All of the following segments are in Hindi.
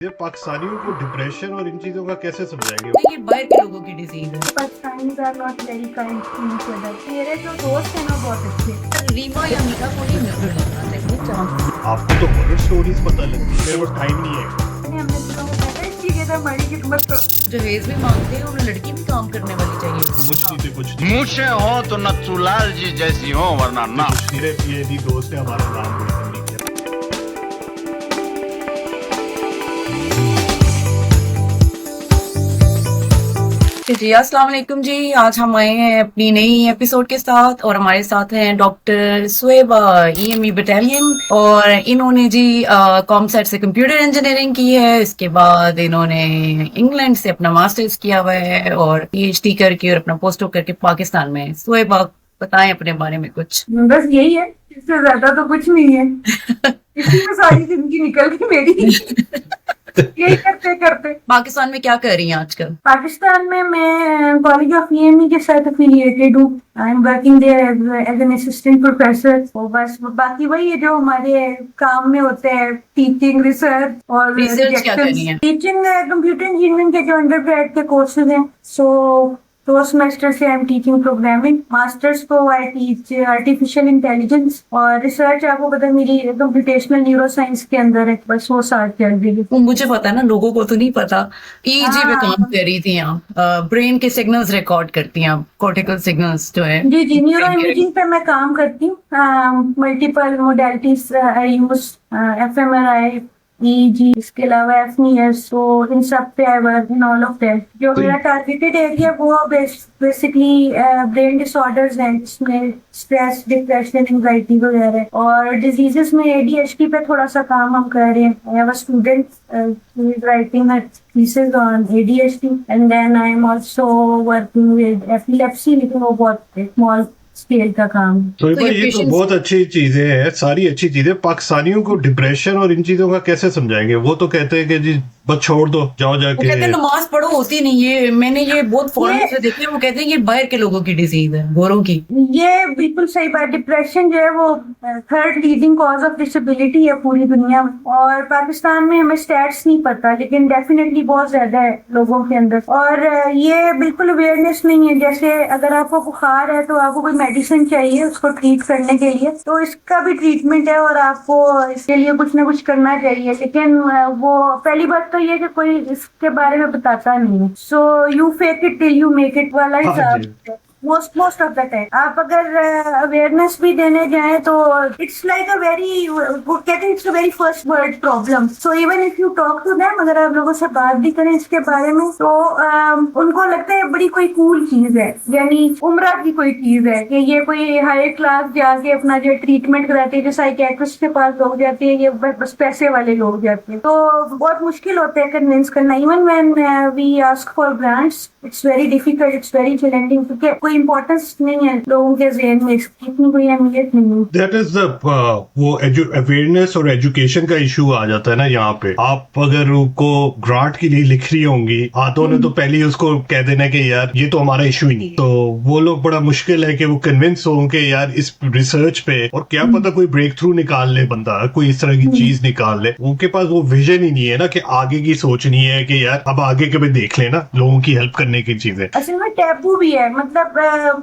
ये पाकिस्तानियों को डिप्रेशन और इन चीजों का कैसे समझाएंगे? ये बाहर के लोगों की डिजीज है। Pakistanis are not very kind to each other. मेरे जो दोस्त हैं ना बहुत अच्छे। रीमा या मीरा को नहीं मिल रहा देखो चांस। आपको तो हॉरर स्टोरीज पता लगती है, मेरे पास टाइम नहीं है। हमने तो कहते हैं इसी के तरह बड़ी खिदमत करो। जहेज भी मांगते हैं और लड़की भी काम करने वाली चाहिए। कुछ नहीं थे, कुछ नहीं। मुझे हो तो नथुलाल जी जैसी हो वरना ना। कुछ नहीं रहती है, यदि दोस्त ने हमारा नाम रोशन नहीं किया। जी अस्सलाम वालेकुम जी, आज हम आए हैं अपनी नई एपिसोड के साथ और हमारे साथ हैं डॉक्टर सुएबा ईएमई बटालियन और इन्होंने जी कॉमसेट से कंप्यूटर इंजीनियरिंग की है। इसके बाद इन्होंने इंग्लैंड से अपना मास्टर्स किया हुआ है और पीएचडी करके और अपना पोस्ट डॉक करके पाकिस्तान में। सुएबा बताएं अपने बारे में कुछ। बस यही है, इससे ज्यादा तो कुछ नहीं है। इसी में सारी जिंदगी निकल गई मेरी। यही करते करते पाकिस्तान में क्या कर रही हैं आजकल? पाकिस्तान में मैं कॉलेज ऑफ ईएमई के साथ एफिलिएटेड हूँ। I am working there as an assistant professor. और बस बाकी वही है जो हमारे काम में होते हैं, टीचिंग, रिसर्च और रिसर्च क्या करनी है? टीचिंग कंप्यूटर इंजीनियरिंग के जो अंडर ग्रेड के कोर्सेज हैं। सो 2 सेमेस्टर से I am teaching programming, masters को आई टीच आर्टिफिशियल इंटेलिजेंस और रिसर्च आपको पता मेरी कंप्यूटेशनल न्यूरो साइंस के अंदर है। बस वो साथ चल रही है। वो मुझे पता है ना, लोगों को तो नहीं पता। ईईजी पे काम कर रही थी आप, ब्रेन के सिग्नल्स रिकॉर्ड करती हैं आप, कॉर्टिकल सिग्नल्स जो है। जी न्यूरो इमेजिंग पे मैं काम करती हूँ। मल्टीपल मोडेलिटीज आई यूज, एफएमआरआई, ईईजी, इसके अलावा एफनीएस, तो इन सब पे I work in all of that. जो मेरा टारगेटेड एरिया वो बेसिकली ब्रेन डिसऑर्डर्स हैं, जिसमें स्ट्रेस, डिप्रेशन, एंजाइटी वगैरह, और डिजीजेस में एडीएचडी पे थोड़ा सा काम हम कर रहे हैं। I have a student who is writing a thesis on ADHD, and then I am also working with epilepsy, लेकिन वो बहुत small स्केल का काम। तो ये तो बहुत अच्छी चीजें हैं, सारी अच्छी चीजें। पाकिस्तानियों को डिप्रेशन और इन चीजों का कैसे समझाएंगे? वो तो कहते हैं कि जी बस छोड़ दो, जाओ जाके। वो कहते हैं नमाज पढ़ो, होती नहीं। ये मैंने ये बहुत फॉरेन से देखे हैं, वो कहते हैं ये बाहर के लोगों की डिजीज है, गोरों की। ये बिल्कुल सही बात। डिप्रेशन जो है वो third leading cause of disability है पूरी दुनिया में, और पाकिस्तान में हमें स्टैट्स नहीं पता, लेकिन डेफिनेटली बहुत ज्यादा है लोगों के अंदर। और ये बिल्कुल अवेयरनेस नहीं है। जैसे अगर आपको बुखार है तो आपको कोई मेडिसिन चाहिए उसको ट्रीट करने के लिए, तो इसका भी ट्रीटमेंट है और आपको इसके लिए कुछ ना कुछ करना चाहिए, लेकिन वो पहली बात तो ये कि कोई इसके बारे में बताता नहीं है। So you fake it till you make it वाला हिसाब मोस्ट ऑफ द टाइम। आप अगर अवेयरनेस भी देने जाए तो इट्स लाइक अ वेरी, वो कहते हैं it's a very first world problem. So even if you talk to them, अगर आप लोगों से बात भी करें इसके बारे में, तो उनको लगता है बड़ी कोई कूल चीज है, यानी उम्रा की कोई चीज है कि ये कोई हाई क्लास जाके अपना जो ट्रीटमेंट कराते हैं, जो साइकियाट्रिस्ट के पास लोग जाते हैं, ये बस पैसे वाले लोग जाते हैं। तो बहुत मुश्किल होता है कन्विंस करना। Even when we ask for grants, it's very difficult, it's very challenging, क्योंकि कोई इंपॉर्टेंस नहीं है लोगों के ज़हन में, इतनी कोई अहमियत नहीं है। दैट इज द वो अवेयरनेस और एजुकेशन का इशू आ जाता है ना यहाँ पे। आप अगर उनको ग्रांट के लिए लिख रही होंगी, हाथों ने तो पहले ही उसको कह देना कि यार ये तो हमारा इशू ही नहीं। तो वो लोग बड़ा मुश्किल है कि वो कन्विंस हों कि यार इस रिसर्च पे, और क्या पता कोई ब्रेक थ्रू निकाल ले बंदा, कोई इस तरह की चीज निकाल ले। उनके पास वो विजन ही नहीं है ना कि आगे की सोचनी है कि यार अब आगे कभी देख लेना लोगों की हेल्प करने की चीजें। असल में टैबू भी है। मतलब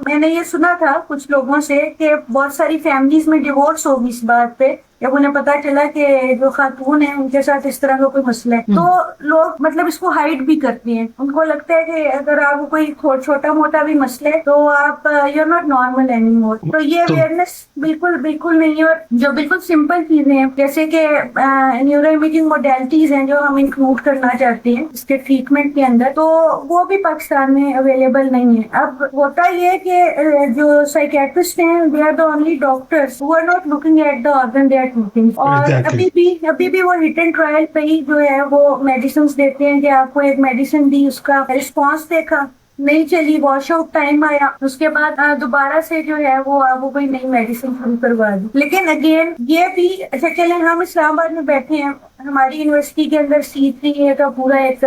मैंने ये सुना था कुछ लोगों से कि बहुत सारी फैमिलीज में डिवोर्स होगी इस बात पे, जब उन्हें पता चला कि जो खातून है उनके साथ इस तरह का कोई मसला है, तो लोग मतलब इसको हाइड भी करते हैं। उनको लगता है कि अगर आपको कोई छोटा मोटा भी मसला है तो आप you are not normal anymore. तो ये अवेयरनेस बिल्कुल नहीं है। और जो बिल्कुल सिंपल चीजें हैं, जैसे कि न्यूरो इमेजिंग मोडेलिटीज हैं जो हम इंक्लूड करना चाहते हैं इसके ट्रीटमेंट के अंदर, तो वो भी पाकिस्तान में अवेलेबल नहीं है। अब होता ये है कि जो साइकियाट्रिस्ट हैं, they are the only doctors who are not looking at the organ they are treating. और अभी भी वो हिट एंड ट्रायल पे ही जो है वो मेडिसिन देते हैं कि आपको एक मेडिसिन दी, उसका रिस्पॉन्स देखा, नहीं चली, वॉश आउट टाइम आया, उसके बाद दोबारा से जो है वो कोई नई मेडिसिन शुरू करवा दी। लेकिन अगेन ये भी, अच्छा चलें हम इस्लामाबाद में बैठे हैं, हमारी यूनिवर्सिटी के अंदर C3A का पूरा एक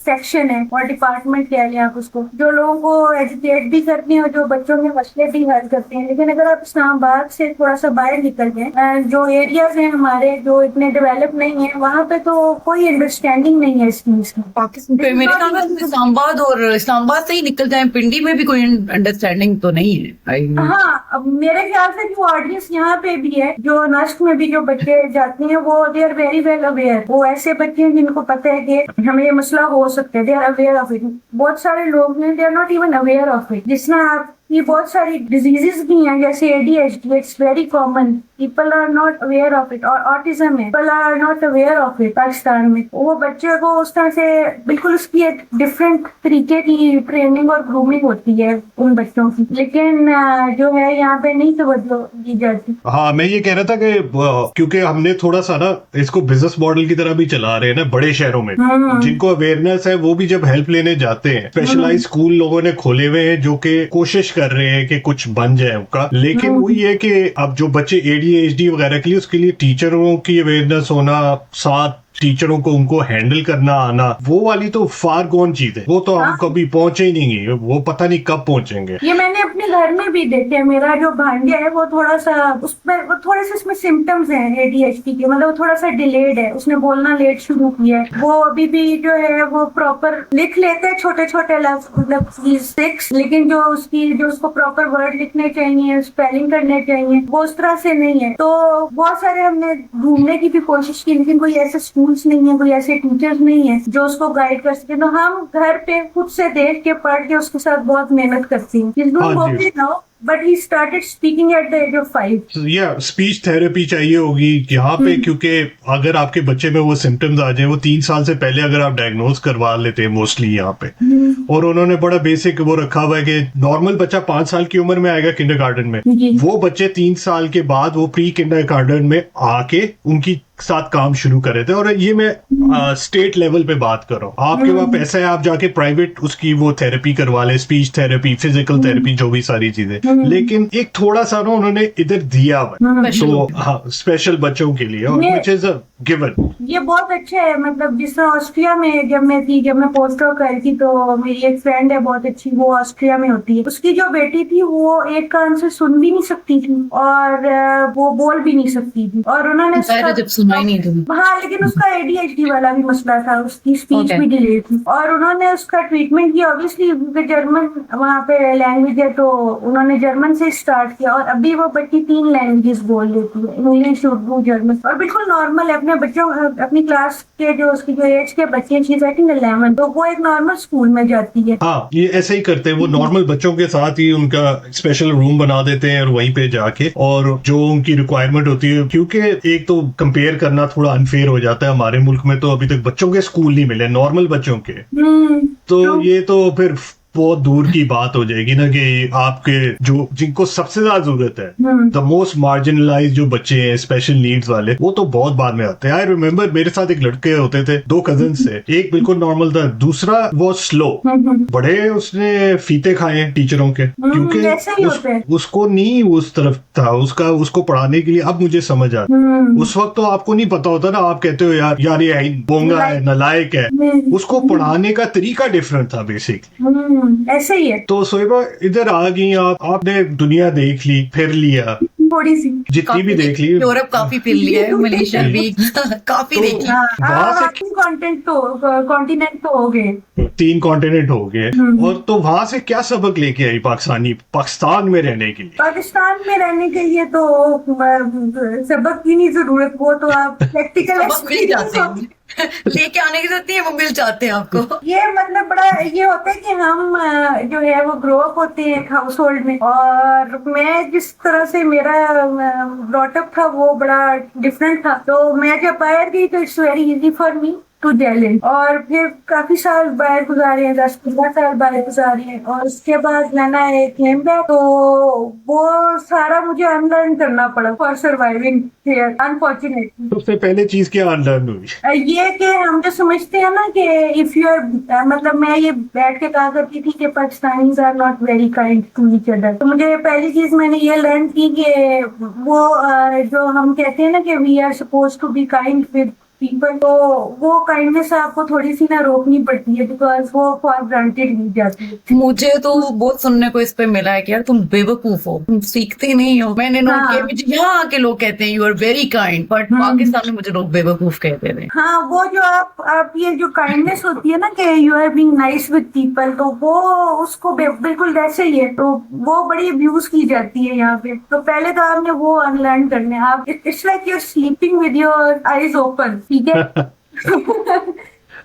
सेक्शन है और डिपार्टमेंट कह लें आप उसको, जो लोगों को एजुकेट भी करते हैं और जो बच्चों के मसले भी हल करते हैं। लेकिन अगर आप इस्लामाबाद से थोड़ा सा बाहर निकल गए, जो एरियाज हैं हमारे जो इतने डेवलप नहीं है, वहाँ पे तो कोई अंडरस्टैंडिंग नहीं है इस चीज की। पाकिस्तान पे मेरे ख्याल में इस्लामाबाद और इस्लामाबाद से ही निकल जाए, पिंडी में भी कोई अंडरस्टैंडिंग तो नहीं है। हाँ, अब मेरे ख्याल से जो ऑडियंस यहाँ पे भी है, जो नस्क में भी जो बच्चे जाते हैं, वो they are very well aware. वो ऐसे बच्चे हैं जिनको पता है कि हमें ये मसला हो सकता है, they are aware of it. बहुत सारे लोग हैं, they are not even aware of it. जिस तरह आप ये बहुत सारी डिजीजेस भी हैं जैसे ADHD, it's very common, people are not aware of it. और ऑटिज्म है, people are not aware of it Pakistan में। वो बच्चे को उस तरह से बिल्कुल उसकी एक डिफरेंट तरीके की ट्रेनिंग और ग्रूमिंग होती है उन बच्चों की, लेकिन जो है यहाँ पे नहीं तवज्जो दी जाती। हाँ, मैं ये कह रहा था कि क्योंकि हमने थोड़ा सा ना इसको बिजनेस मॉडल की तरह भी चला रहे हैं ना बड़े शहरों में, जिनको अवेयरनेस है वो भी जब हेल्प लेने जाते हैं, स्पेशलाइज स्कूल लोगों ने खोले हुए हैं जो कि कोशिश कर रहे हैं कि कुछ बन जाए उनका। लेकिन वही है कि अब जो बच्चे ADHD वगैरह के लिए, उसके लिए टीचरों की अवेयरनेस होना, साथ टीचरों को उनको हैंडल करना आना, वो वाली तो फार गॉन चीज है। वो तो हम कभी पहुंचे ही नहीं है, वो पता नहीं कब पहुंचेंगे। ये मैंने अपने घर में भी देखे। मेरा जो भांजा है वो थोड़ा सा उसमें वो थोड़े से इसमें सिम्टम्स हैं ADHD के, मतलब वो थोड़ा सा डिलेड है, उसने बोलना लेट शुरू किया है। वो अभी भी जो है वो प्रॉपर लिख लेते हैं छोटे छोटे लफ्ज, मतलब 6, लेकिन जो उसको प्रॉपर वर्ड लिखने चाहिए, स्पेलिंग करने चाहिए, वो उस तरह से नहीं है। तो बहुत सारे हमने ढूंढने की भी कोशिश की, लेकिन कोई ऐसे स्कूल्स नहीं है, कोई ऐसे टीचर्स नहीं है जो उसको गाइड कर सके। तो हम घर पे खुद से देख के पढ़ के उसके साथ बहुत मेहनत करती हूँ। But he started speaking at the age of 5. या स्पीच थेरेपी चाहिए होगी यहाँ पे, क्योंकि अगर आपके बच्चे में वो सिम्टम्स आ जाए, वो 3 साल से पहले अगर आप डायग्नोज करवा लेते हैं मोस्टली यहाँ पे। और उन्होंने बड़ा बेसिक वो रखा हुआ है कि नॉर्मल बच्चा 5 साल की उम्र में आएगा किंडरगार्टन में, वो बच्चे 3 साल के बाद वो प्री किंडरगार्टन में आके उनकी साथ काम शुरू करे थे। और ये मैं स्टेट लेवल पे बात कर रहा हूँ। आपके वहाँ पैसा है, आप जाके प्राइवेट उसकी वो थेरेपी करवा ले, स्पीच थेरेपी, फिजिकल थेरेपी, जो भी सारी चीजें। लेकिन एक थोड़ा सा ना उन्होंने इधर दिया हुआ है, तो हाँ, स्पेशल बच्चों के लिए, व्हिच इज अ गिवन। ये बहुत अच्छा है। मतलब जिस तरह ऑस्ट्रिया में जब मैं पोस्ट डॉक कर थी, तो मेरी एक फ्रेंड है बहुत अच्छी, वो ऑस्ट्रिया में होती है। उसकी जो बेटी थी वो एक कान से सुन भी नहीं सकती थी और वो बोल भी नहीं सकती थी, और उन्होंने हाँ, लेकिन उसका ADHD वाला भी मसला था, उसकी स्पीच भी डिले थी, और उन्होंने उसका ट्रीटमेंट किया। ऑब्वियसली क्योंकि जर्मन वहाँ पे लैंग्वेज है, तो उन्होंने जर्मन से स्टार्ट किया, और अभी वो बच्ची 3 लैंग्वेजेस बोल लेती है, इंग्लिश, उर्दू, जर्मन, और बिल्कुल नॉर्मल है। अपने बच्चों, अपनी क्लास के जो उसकी जो एज के बच्चे हैं, 11, तो वो एक नॉर्मल स्कूल में जाती है। हाँ, ये ऐसे ही करते हैं, वो नॉर्मल बच्चों के साथ ही उनका स्पेशल रूम बना देते हैं और वहीं पे जाके, और जो उनकी रिक्वायरमेंट होती है, क्योंकि एक तो कंपेयर करना थोड़ा अनफेयर हो जाता है। हमारे मुल्क में तो अभी तक बच्चों के स्कूल नहीं मिले, नॉर्मल बच्चों के। तो ये तो फिर बहुत दूर की बात हो जाएगी ना कि आपके जो जिनको सबसे ज्यादा जरूरत है, द मोस्ट मार्जिनलाइज जो बच्चे हैं, स्पेशल नीड्स वाले, वो तो बहुत बाद में आते हैं। आई रिमेम्बर मेरे साथ एक लड़के होते थे, 2 कजन से, एक बिल्कुल नॉर्मल था, दूसरा वो स्लो, बड़े उसने फीते खाए टीचरों के, क्योंकि उसको नहीं उस तरफ था, उसको पढ़ाने के लिए। अब मुझे समझ आ, उस वक्त तो आपको नहीं पता होता ना, आप कहते हो यार ये बोंगा है, नालायक है, उसको पढ़ाने का तरीका डिफरेंट था बेसिकली। ऐसे ही है। तो सोएबा इधर आ गई, आपने दुनिया देख ली, फिर लिया थोड़ी सी, जितनी भी देख ली, यूरोप काफी फिर लिया है, मलेशिया भी काफी देख लिया। वहां से कॉन्टिनेंट तो हो गए, 3 कॉन्टिनेंट हो गए। और तो वहां से क्या सबक लेके आई पाकिस्तान में रहने के लिए? पाकिस्तान में रहने के लिए तो सबक की नहीं जरूरत, वो तो आप प्रैक्टिकल लेके आने की जरूरत नहीं है, वो मिल जाते हैं आपको। ये मतलब बड़ा ये होता है कि हम जो है वो ग्रो अप होते हैं हाउस होल्ड में, और मैं जिस तरह से मेरा ब्रॉटअप था वो बड़ा डिफरेंट था। तो मैं जब बाहर गई तो it's very easy for me to gel, और फिर काफी साल बाहर गुजारे हैं, 10-15 साल बाहर गुजारे हैं, और उसके बाद मैंने केम बैक, तो वो सारा मुझे अनलर्न करना पड़ा फॉर सर्वाइविंग हियर, अनफॉर्चुनेटली। सबसे पहले चीज क्या अनलर्न हुई? ये कि हम जो समझते हैं ना कि इफ यू आर, मतलब मैं ये बैठ के कहा करती थी कि Pakistanis are not very kind to each other. तो मुझे पहली चीज मैंने ये लर्न की कि वो जो हम कहते हैं ना कि we are suppose to be kind with people, तो वो काइंडनेस आपको थोड़ी सी ना रोकनी पड़ती है, बिकॉज वो फॉर ग्रांटेड ली जाती है। मुझे तो बहुत सुनने को इस पे मिला है कि यार तुम बेवकूफ हो, तुम सीखते नहीं हो। मैंने नोट हाँ। किया, मुझे यहाँ आके लोग कहते हैं you are very kind, but Pakistan में मुझे लोग बेवकूफ कहते थे। हाँ, वो जो आप ये जो काइंडनेस होती है ना कि you are being nice with people, तो वो उसको बिल्कुल वैसे ही है, तो वो बड़ी अब्यूज की जाती है यहाँ पे। तो पहले तो आपने वो अनलर्न करने, आप it's like you are sleeping with your eyes open, ठीक है।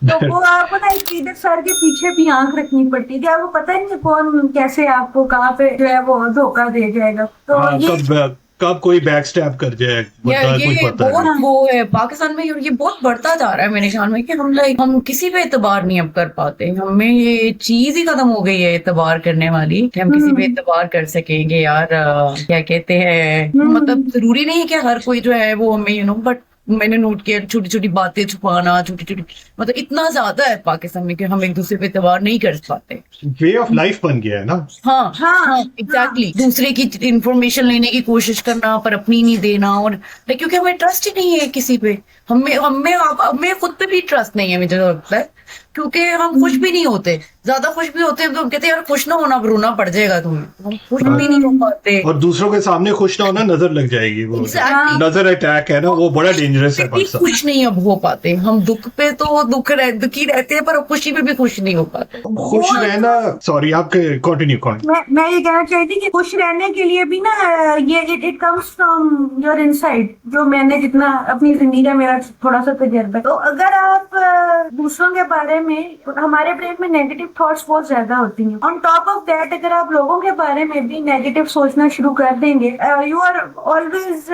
तो वो आपको ना एक इधर सर के पीछे भी आंख रखनी पड़ती है कि आपको पता ही नहीं कौन कैसे आपको कहाँ पे जो है वो धोखा दे जाएगा। तो हाँ, ये कब कोई बैक स्टैप कर जाए यार मतलब कुछ ये पता बहुत नहीं। वो है पाकिस्तान में, और ये बहुत बढ़ता जा रहा है मेरे ख्याल में कि हम किसी पे एतबार नहीं अब कर पाते। हमें ये चीज ही खत्म हो गई है एतबार करने वाली, कि हम किसी पे एतबार कर सकेंगे यार। क्या कहते हैं, मतलब जरूरी नहीं है कि हर कोई जो है वो हमें बट मैंने नोट किया छोटी छोटी बातें छुपाना, छोटी छोटी मतलब इतना ज्यादा है पाकिस्तान में कि हम एक दूसरे पे एतबार नहीं कर पाते। वे ऑफ लाइफ बन गया है ना। हाँ हाँ, हाँ एग्जैक्टली दूसरे की इंफॉर्मेशन लेने की कोशिश करना पर अपनी नहीं देना, और क्योंकि हमें ट्रस्ट ही नहीं है किसी पे। हमें खुद पे भी ट्रस्ट नहीं है, मुझे तो लगता है, क्योंकि हम खुश भी नहीं होते। ज्यादा खुश भी होते हैं तो हम कहते हैं यार खुश ना होना, रोना पड़ जाएगा तुम्हें। हम खुश भी नहीं हो पाते, और दूसरों के सामने खुश ना होना, नजर लग जाएगी। वो Exactly. नजर अटैक है ना, वो बड़ा डेंजरस है भी पर्सन। खुश नहीं अब हो पाते। हम दुख पे तो दुखी रहते हैं, पर खुशी पे भी खुश नहीं हो पाते। खुश रहना, सॉरी आप कंटिन्यू। मैं ये कहना चाहती कि खुश रहने के लिए भी ना ये it comes from your inside. जो मैंने जितना अपनी जिंदगी का मेरा थोड़ा सा तजर्बा है, तो अगर आप दूसरों के बारे में, हमारे ब्रेन में नेगेटिव थॉट्स बहुत ज्यादा होती हैं। ऑन टॉप ऑफ दैट अगर आप लोगों के बारे में भी नेगेटिव सोचना शुरू कर देंगे, you are always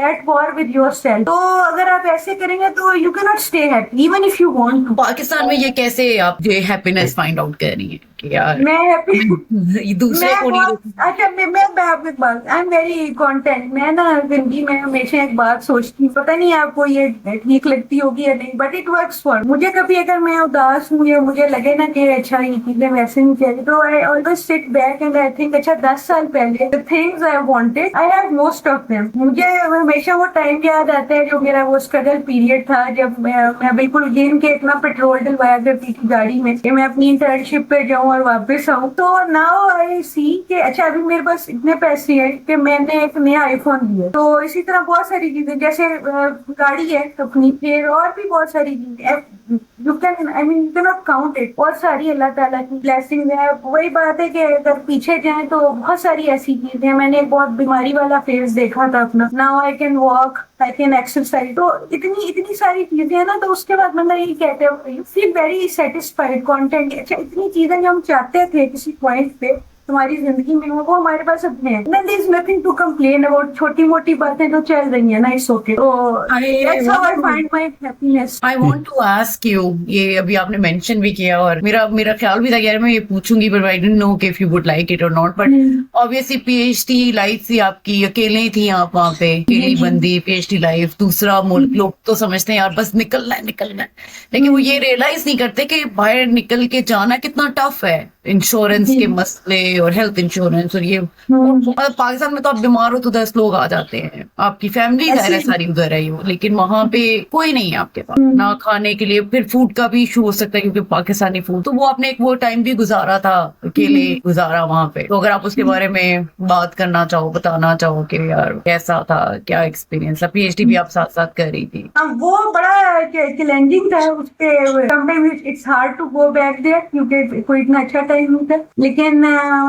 at war with yourself. तो अगर आप ऐसे करेंगे तो you can not stay happy even if you want to. Pakistan में ये कैसे आप ये हैप्पीनेस फाइंड आउट कर रही है कि यार मैं हैप्पी दूसरे मैं को बहुत नहीं। अच्छा मैं आपको एक बात, आई एम वेरी कॉन्टेंट। मैं ना जिंदगी में हमेशा एक बात सोचती हूँ, पता नहीं आपको ये ठीक लगती होगी या नहीं, बट इट वर्क्स फॉर मुझे। कभी अगर मैं उदास हूँ या मुझे लगे ना कि अच्छा ये चीजें वैसे नहीं चाहिए, तो I always sit back and I think अच्छा 10 साल पहले the things I wanted I have most of them. मुझे हमेशा वो टाइम याद आता है जो मेरा वो स्ट्रगल पीरियड था, जब मैं बिल्कुल गिन के इतना पेट्रोल डलवाया करती थी गाड़ी में कि मैं अपनी इंटर्नशिप पे जाऊँ और वापस आऊँ। तो नाउ आई सी कि अच्छा अभी मेरे पास इतने पैसे हैं कि मैंने एक नया आईफोन लिया। तो इसी तरह बहुत सारी चीजें, जैसे गाड़ी है अपनी, फिर और भी बहुत सारी चीजें you can I mean you can not count it. बहुत सारी अल्लाह ताला की ब्लेसिंग है। वही बात है कि अगर पीछे जाएं तो बहुत सारी ऐसी चीजें हैं। मैंने एक बहुत बीमारी वाला फेज देखा था अपना, now I can walk, I can exercise. तो इतनी सारी चीजें हैं ना, तो उसके बाद मतलब यही कहते हैं you feel very satisfied content. अच्छा इतनी चीजें जो हम चाहते थे किसी पॉइंट पे हमारी जिंदगी में, वो हमारे पास अब है। There is nothing to complain about. छोटी मोटी बातें तो चल रही है ना, इट्स ओके। तो that's how I find my happiness. I want to ask you, ये अभी आपने मेंशन भी किया और मेरा ख्याल भी था कि यार मैं ये पूछूंगी, but I didn't know if you would like it और not. But obviously PhD life थी आपकी, अकेले थी आप वहाँ पे, अकेली बंदी पीएचडी लाइफ, दूसरा मुल्क। लोग तो समझते हैं यार बस निकलना है, लेकिन वो ये रियलाइज नहीं करते कि बाहर निकल के जाना कितना टफ है। इंश्योरेंस के मसले और हेल्थ इंश्योरेंस और ये, और पाकिस्तान में तो आप बीमार हो तो 10 लोग आ जाते हैं, आपकी फैमिली है सारी उधर है वो, लेकिन वहां पे कोई नहीं है आपके पास ना खाने के लिए। फिर फूड का भी इशू हो सकता है क्योंकि पाकिस्तानी फूड। तो वो आपने एक वो टाइम भी गुजारा था, अकेले गुजारा वहां पे। तो अगर आप उसके बारे में बात करना चाहो, बताना चाहो कि यार कैसा था, क्या एक्सपीरियंस था। पीएचडी भी आप साथ साथ कर रही थी। वो बड़ा चैलेंजिंग था। उसपे sometimes it's hard to go back there क्योंकि कोई इतना अच्छा टाइम नहीं था। लेकिन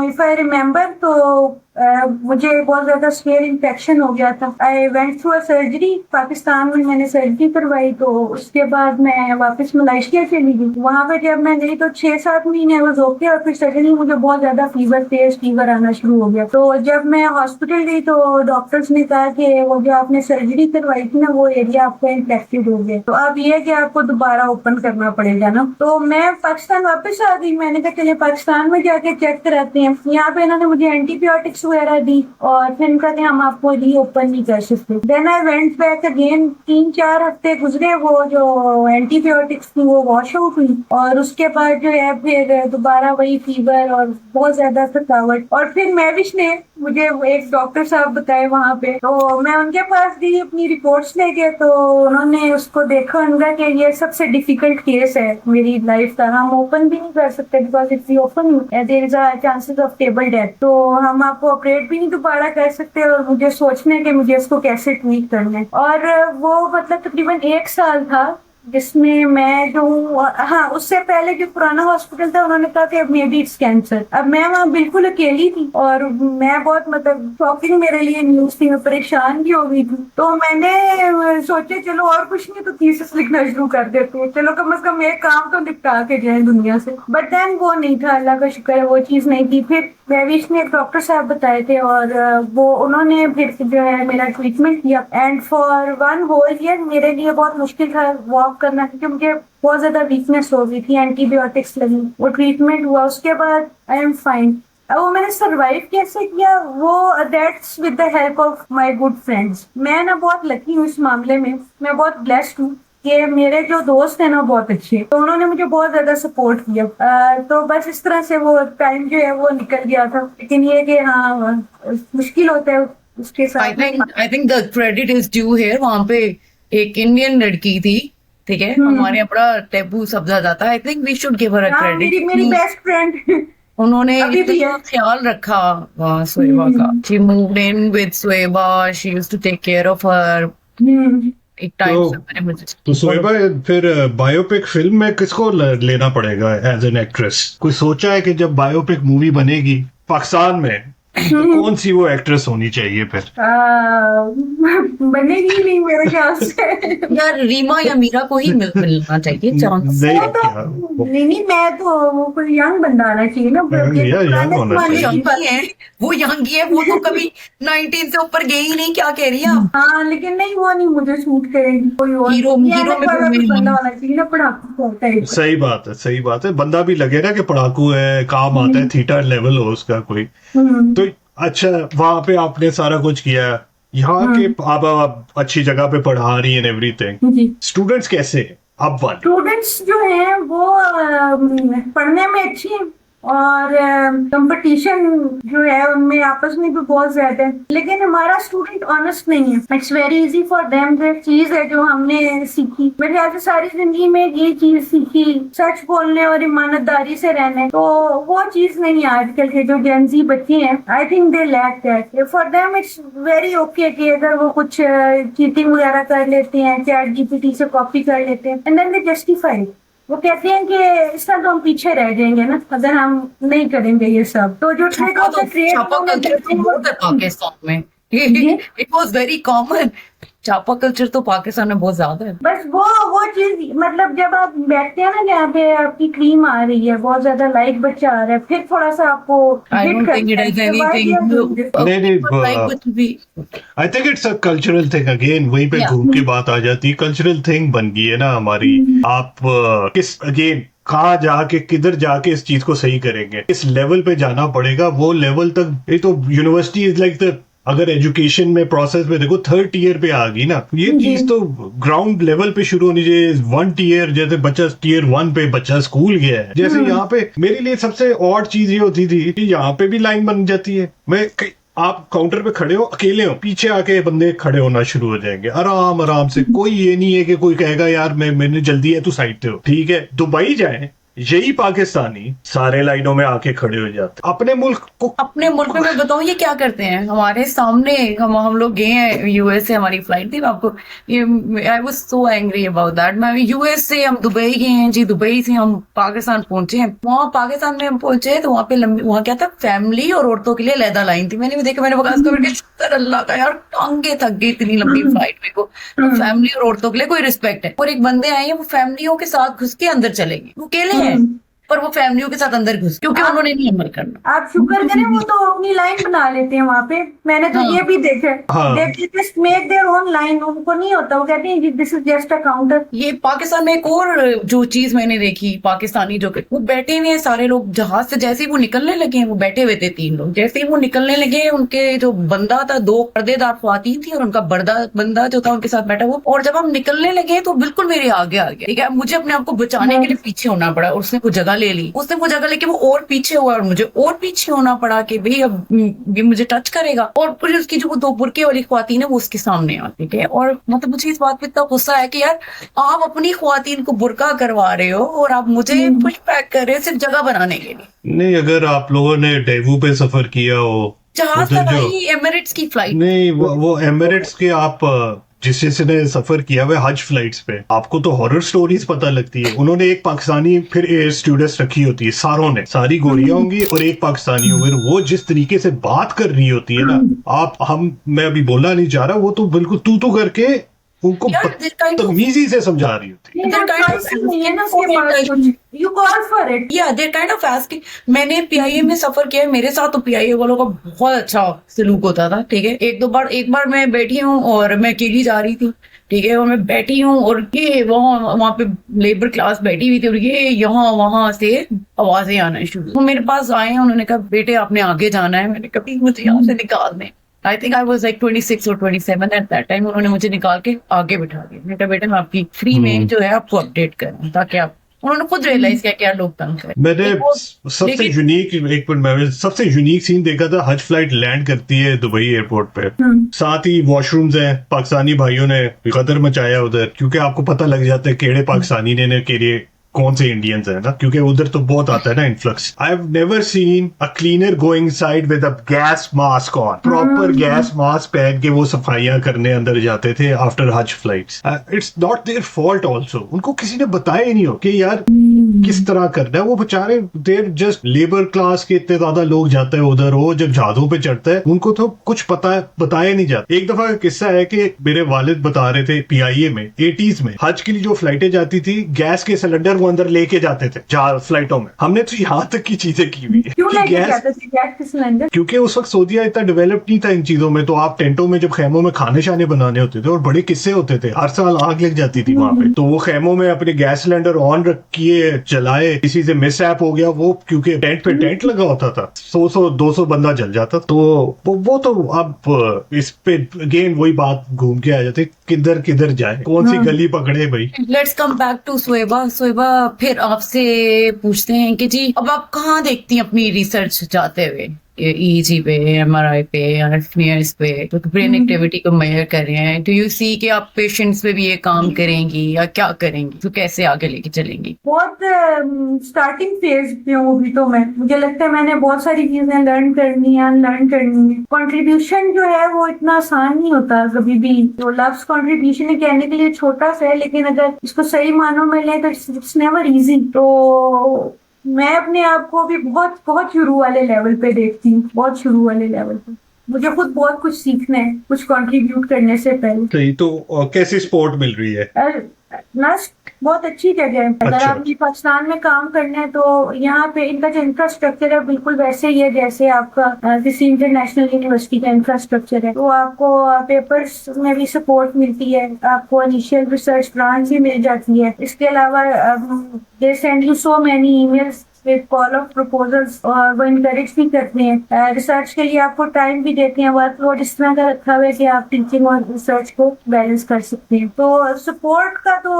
इफ आई रिमेम्बर तो मुझे बहुत ज्यादा स्केयर इन्फेक्शन हो गया था। I went through a surgery. Pakistan में मैंने सर्जरी करवाई, तो उसके बाद मैं वापस मलेशिया चली गई। वहां पे जब मैं गई तो 6-7 महीने वो ओके, और फिर सडनली मुझे बहुत ज्यादा तेज फीवर आना शुरू हो गया। तो जब मैं हॉस्पिटल गई तो डॉक्टर्स ने कहा कि वो जो आपने सर्जरी करवाई थी ना, वो एरिया आपका इन्फेक्टेड हो गया, तो अब ये है कि आपको दोबारा ओपन करना पड़ेगा ना। तो मैं पाकिस्तान वापस आ गई। मैंने कहा चलिए पाकिस्तान में जाके चेक कराते हैं। यहाँ पे इन्होंने मुझे एंटीबायोटिक्स वगैरह दी और फिर इनका कि हम आपको रीओपन नहीं कर सकते। Then I went back again. 3-4 हफ्ते गुजरे, वो जो एंटीबायोटिक्स थी वो वॉश आउट हुई, और उसके बाद जो है फिर दोबारा वही फीवर और बहुत ज्यादा थकावट। और फिर मैविश ने मुझे वो एक डॉक्टर साहब बताए वहां पे, तो मैं उनके पास दी अपनी रिपोर्ट्स लेके, तो उन्होंने उसको देखा, उनका कि ये सबसे डिफिकल्ट केस है मेरी लाइफ का, हम ओपन भी नहीं कर सकते because if we open there is a chances of table death, तो हम आपको ऑपरेट भी नहीं दोबारा कर सकते, और मुझे सोचने के मुझे इसको कैसे ट्रीट करना है। और वो मतलब तकरीबन 1 साल था जिसमें मैं जो हाँ, उससे पहले जो पुराना हॉस्पिटल था उन्होंने कहा कि अब मे बी इट्स कैंसर। अब मैं वहाँ बिल्कुल अकेली थी और मैं बहुत मतलब शॉकिंग मेरे लिए न्यूज थी, मैं परेशान भी हो गई थी। तो मैंने सोचा चलो और कुछ नहीं तो थीसिस लिखना शुरू कर देते हैं, चलो कम से कम एक काम तो निपटा के जाए दुनिया से। बट देन वो नहीं था, अल्लाह का शुक्र है वो चीज नहीं थी। फिर महविश ने एक डॉक्टर साहब बताए थे और वो उन्होंने फिर जो है मेरा ट्रीटमेंट किया, एंड फॉर 1 होल ईयर मेरे लिए बहुत मुश्किल था वॉक करना, क्योंकि मुझे बहुत ज्यादा वीकनेस हो गई थी, एंटीबायोटिक्स लगी, वो ट्रीटमेंट हुआ, उसके बाद आई एम फाइन। अब वो मैंने सरवाइव कैसे किया, वो that's with the help of my good friends. मैं ना बहुत लकी हूँ इस मामले में, मैं बहुत ब्लेस्ड हूँ कि मेरे जो दोस्त हैं ना बहुत अच्छे, तो उन्होंने मुझे बहुत ज्यादा सपोर्ट किया। तो बस इस तरह से वो टाइम जो है वो निकल गया था। लेकिन ये कि हाँ मुश्किल होता है उसके साथ। I think the credit is due here. वहां पे एक इंडियन लड़की थी, ठीक है, हमारे यहाँ बड़ा टैबू समझा जाता है। I think we should give her a credit. मेरी बेस्ट फ्रेंड उन्होंने अभी भी इतना है। ख्याल रखा स्वेबा का। She moved in with Soeba, she used to take care of her. एक टाइम तो सोएबा फिर बायोपिक फिल्म में किसको लेना पड़ेगा एज एन एक्ट्रेस? कोई सोचा है कि जब बायोपिक मूवी बनेगी पाकिस्तान में तो कौन सी वो एक्ट्रेस होनी चाहिए फिर? बनेगी नहीं मेरे ख्याल से। यार रीमा या मीरा को ही मिलना चाहिए चांस। नहीं वो तो क्या नहीं, मैं तो वो कोई यंग बंदा आना चाहिए ना। या यंग होना वो चाहिए। यंग ही है, वो यंग ही है, वो तो कभी 19 से ऊपर गई ही नहीं। क्या कह रही है आप? हाँ लेकिन नहीं, वो नहीं मुझे शूट करेगी कोई और। हीरो में वाला तो कोई बंदा होना चाहिए ना, पढ़ाकू टाइप। सही बात है, सही बात है। बंदा भी लगे ना कि पढ़ाकू है, काम आता है, थीटा लेवल हो उसका कोई। तो अच्छा, वहां पे आपने सारा कुछ किया, यहाँ के आप अच्छी जगह पे पढ़ा रही है एवरीथिंग। जी। स्टूडेंट्स कैसे हैं? अब वाले स्टूडेंट्स जो हैं वो पढ़ने में अच्छी हैं और कंपटीशन जो है उनमें आपस में भी बहुत ज्यादा है, लेकिन हमारा स्टूडेंट ऑनेस्ट नहीं है। It's very easy for them. जो चीज है जो हमने सीखी, मेरे ख्याल से सारी जिंदगी में ये चीज सीखी, सच बोलने और ईमानदारी से रहने, तो वो चीज नहीं है आजकल के जो जेनजी बच्चे हैं। I think they lack that. For them it's very okay कि अगर वो कुछ चीटिंग वगैरह कर लेते हैं, चैट जीपीटी से कॉपी कर लेते हैं, एंड देन दे जस्टिफाई। वो कहते हैं कि इस तरह तो हम पीछे रह जाएंगे ना अगर हम नहीं करेंगे ये सब। तो जो trick of the trade Pakistan में इट वाज वेरी कॉमन। चापा कल्चर तो पाकिस्तान में बहुत ज्यादा है। बस वो चीज, मतलब जब आप बैठते हैं ना जहाँ पे आपकी क्रीम आ रही है, बहुत ज्यादा लाइक बच्चा आ रहा है, फिर थोड़ा सा आपको I don't think it has anything I think it's a cultural thing. Again वहीं पे घूम के बात आ जाती है, कल्चरल थिंग बन गई है ना हमारी। आप किस अगेन कहाँ जाके किधर जाके इस चीज को सही करेंगे, इस लेवल पे जाना पड़ेगा। वो लेवल तक ये तो यूनिवर्सिटी इज लाइक द, अगर एजुकेशन में प्रोसेस में देखो 3rd ईयर पे आ गई ना, ये चीज तो ग्राउंड लेवल पे शुरू होनी चाहिए। 1 ईयर जैसे बच्चा टियर 1 पे बच्चा स्कूल गया है, जैसे यहाँ पे मेरे लिए सबसे ऑड चीज ये होती थी कि यहाँ पे भी लाइन बन जाती है। आप काउंटर पे खड़े हो, अकेले हो, पीछे आके बंदे खड़े होना शुरू हो जाएंगे आराम आराम से। कोई ये नहीं है कि कोई कहेगा यार मैंने जल्दी है, तू साइड पे हो। ठीक है, दुबई जाए, यही पाकिस्तानी सारे लाइनों में आके खड़े हो जाते। अपने मुल्क में मैं बताऊं ये क्या करते हैं हमारे सामने। हम लोग गए हैं यूएस से, हमारी फ्लाइट थी। आपको I was so angry about that. मैं यूएस से हम दुबई गए हैं जी, दुबई से हम पाकिस्तान पहुंचे हैं। वहाँ पाकिस्तान में हम पहुंचे तो वहाँ पे वहाँ क्या था, फैमिली और औरतों के लिए अलग लाइन थी। मैंने भी देखा, मैंने बकास करके शुक्र अल्लाह का यार, टांगे थक गई इतनी लंबी फ्लाइट में को। तो फैमिली और औरतों के लिए कोई रिस्पेक्ट है। और एक बंदे आए हैं, वो फैमिलियों के साथ घुस के अंदर चलेंगे, वो अकेले हैं पर वो फैमिलियों के साथ अंदर घुस, क्योंकि उन्होंने नहीं अमल करना। आप शुक्र करें वो तो अपनी लाइन बना लेते हैं वहाँ पे। मैंने तो ये भी देखा है, just make their own line. उनको नहीं होता, वो कहते हैं this is just a counter. ये पाकिस्तान में एक और जो चीज मैंने देखी, पाकिस्तानी जो वो बैठे हुए हैं सारे लोग जहाज से, जैसे ही वो निकलने लगे हैं, वो बैठे हुए थे 3 लोग, जैसे ही वो निकलने लगे उनके जो बंदा था, 2 पर्देदार ख्वातीन थी और उनका बंदा जो था उनके साथ बैठा हुआ। और जब हम निकलने लगे तो बिल्कुल मेरे आगे आ गया। ठीक है, मुझे अपने आप को बचाने के लिए पीछे होना पड़ा और उसने कोई जगह जगह ले ली, उसने वो जगह लेके वो और पीछे हुआ और मुझे और पीछे होना पड़ा कि भाई अब ये मुझे टच करेगा। और फिर उसकी जो वो 2 बुरके वाली ख्वातीन है वो उसके सामने आती है और मतलब मुझे इस बात पे इतना गुस्सा है कि यार आप अपनी ख्वातीन को बुरका करवा रहे हो और आप मुझे पुश बैक कर रहे हो सिर्फ जगह बनाने के लिए। नहीं, अगर आप लोगों ने डेवू पे सफर किया हो, जहाज उधर का जो भाई एमिरेट्स की फ्लाइट, नहीं वो एमिरेट्स के आप जिसने सफर किया हुआ है हज फ्लाइट्स पे, आपको तो हॉरर स्टोरीज पता लगती है। उन्होंने एक पाकिस्तानी फिर एयर स्टूडेंट्स रखी होती है, सारों ने, सारी गोरियां होंगी और एक पाकिस्तानी होगी। वो जिस तरीके से बात कर रही होती है ना, मैं अभी बोलना नहीं चाह रहा, वो तो बिल्कुल तू करके उनको यार, they're kind of- बदतमीजी से समझा रही होती है। They're kind of- नहीं है ना उसके पास कुछ, you call for it. या देयर काइंड ऑफ आस्किंग। मैंने पीआईए में सफर किया है, मेरे साथ तो पीआईए वालों का बहुत अच्छा सलूक होता था, ठीक है। एक बार मैं बैठी हूँ और मैं अकेली जा रही थी, ठीक है, और मैं बैठी हूँ और ये वहां पे लेबर क्लास बैठी हुई थी और ये यहाँ वहां से आवाजें आना शुरू। वो मेरे पास आए हैं, उन्होंने कहा बेटे आपने आगे जाना है। मैंने कहा मुझे यहाँ से निकाल दें। I think I was like 26 और 27 एट दैट टाइम। उन्होंने मुझे निकाल के आगे बिठा दिया। मैंने कहा बेटा मैं आपकी फ्री में जो है आपको अपडेट करूँ ताकि आप, उन्होंने खुद रियलाइज किया कि यार लोग तंग करें। मैंने सबसे लेकिन- यूनिक, एक मिनट, मैंने सबसे यूनिक सीन देखा था, हज फ्लाइट लैंड करती है दुबई एयरपोर्ट पे, साथ ही वॉशरूम्स हैं। पाकिस्तानी भाइयों ने गदर मचाया उधर, क्योंकि आपको पता लग जाता है केड़े पाकिस्तानी ने केड़े कौन से इंडियंस है ना, क्योंकि उधर तो बहुत आता है ना influx. I have never seen a cleaner going side with a gas mask on, proper gas mask पहन के वो सफाइयां करने अंदर जाते थे आफ्टर हज flights. It's not their fault also, उनको किसी ने बताया ही नहीं हो कि यार किस तरह करना है। वो बेचारे देर जस्ट लेबर क्लास के इतने ज्यादा लोग जाते हैं उधर, वो जब जहाजों पे चढ़ता है उनको तो कुछ बताया नहीं जाता। एक दफा का किस्सा है कि मेरे वालिद बता रहे थे पीआईए में 80s में हज के लिए जो फ्लाइटें जाती थी, गैस के सिलेंडर वो अंदर लेके जाते थे फ्लाइटों में। हमने तो यहाँ तक की चीजें की हुई है क्यों कि लेके जाते थे गैस के सिलेंडर? क्योंकि उस वक्त सऊदीया इतना डेवलप नहीं था इन चीजों में। तो आप टेंटों में जब खेमों में खाने शाने बनाने होते थे और बड़े किस्से होते थे, हर साल आग लग जाती थी वहां पे, तो वो खेमों में अपने गैस सिलेंडर ऑन रखिए चलाए, किसी से मिस ऐप हो गया वो, क्योंकि टेंट पे टेंट लगा होता था, 100-200 बंदा जल जाता। तो वो तो अब इस पे अगेन वही बात घूम के आ जाती, किधर जाए, कौन सी गली पकड़े भाई। Let's come back to Soeba. Soeba, फिर आपसे पूछते हैं कि जी अब आप कहाँ देखती हैं अपनी रिसर्च जाते हुए? ईईजी पे, एमआरआई पे, एफनीएस पे, तो ब्रेन एक्टिविटी को मेजर कर रहे हैं। डू यू सी कि आप पेशेंट्स पे भी ये काम करेंगी या क्या करेंगी, तो कैसे आगे लेके चलेंगी? बहुत स्टार्टिंग फेज पे हूँ अभी तो मैं, मुझे लगता है मैंने बहुत सारी चीजें लर्न करनी है, अनलर्न करनी है। कंट्रीब्यूशन जो है वो इतना आसान नहीं होता कभी भी। तो लफ्ज कंट्रीब्यूशन है कहने के लिए छोटा सा है, लेकिन अगर इसको सही मानों में लें तो इट्स नेवर इजी। तो मैं अपने आप को भी बहुत बहुत शुरू वाले लेवल पे देखती हूँ, बहुत शुरू वाले लेवल पे। मुझे खुद बहुत कुछ सीखना है, कुछ कंट्रीब्यूट करने से पहले। सही, तो कैसी सपोर्ट मिल रही है? नस्ट बहुत अच्छी जगह है। अगर अच्छा। आपने पाकिस्तान में काम करना है तो यहाँ पे इनका जो इंफ्रास्ट्रक्चर है बिल्कुल वैसे ही है जैसे आपका किसी इंटरनेशनल यूनिवर्सिटी का इंफ्रास्ट्रक्चर है। तो आपको पेपर्स में भी सपोर्ट मिलती है, आपको इनिशियल रिसर्च ग्रांट भी मिल जाती है। इसके अलावा they send you so many emails with call of proposals, और वो इनकरेज भी करते हैं। रिसर्च के लिए आपको टाइम भी देते हैं। वर्कलोड इस तरह का रखा हुआ है कि आप टीचिंग और रिसर्च को बैलेंस कर सकते हैं। तो सपोर्ट का तो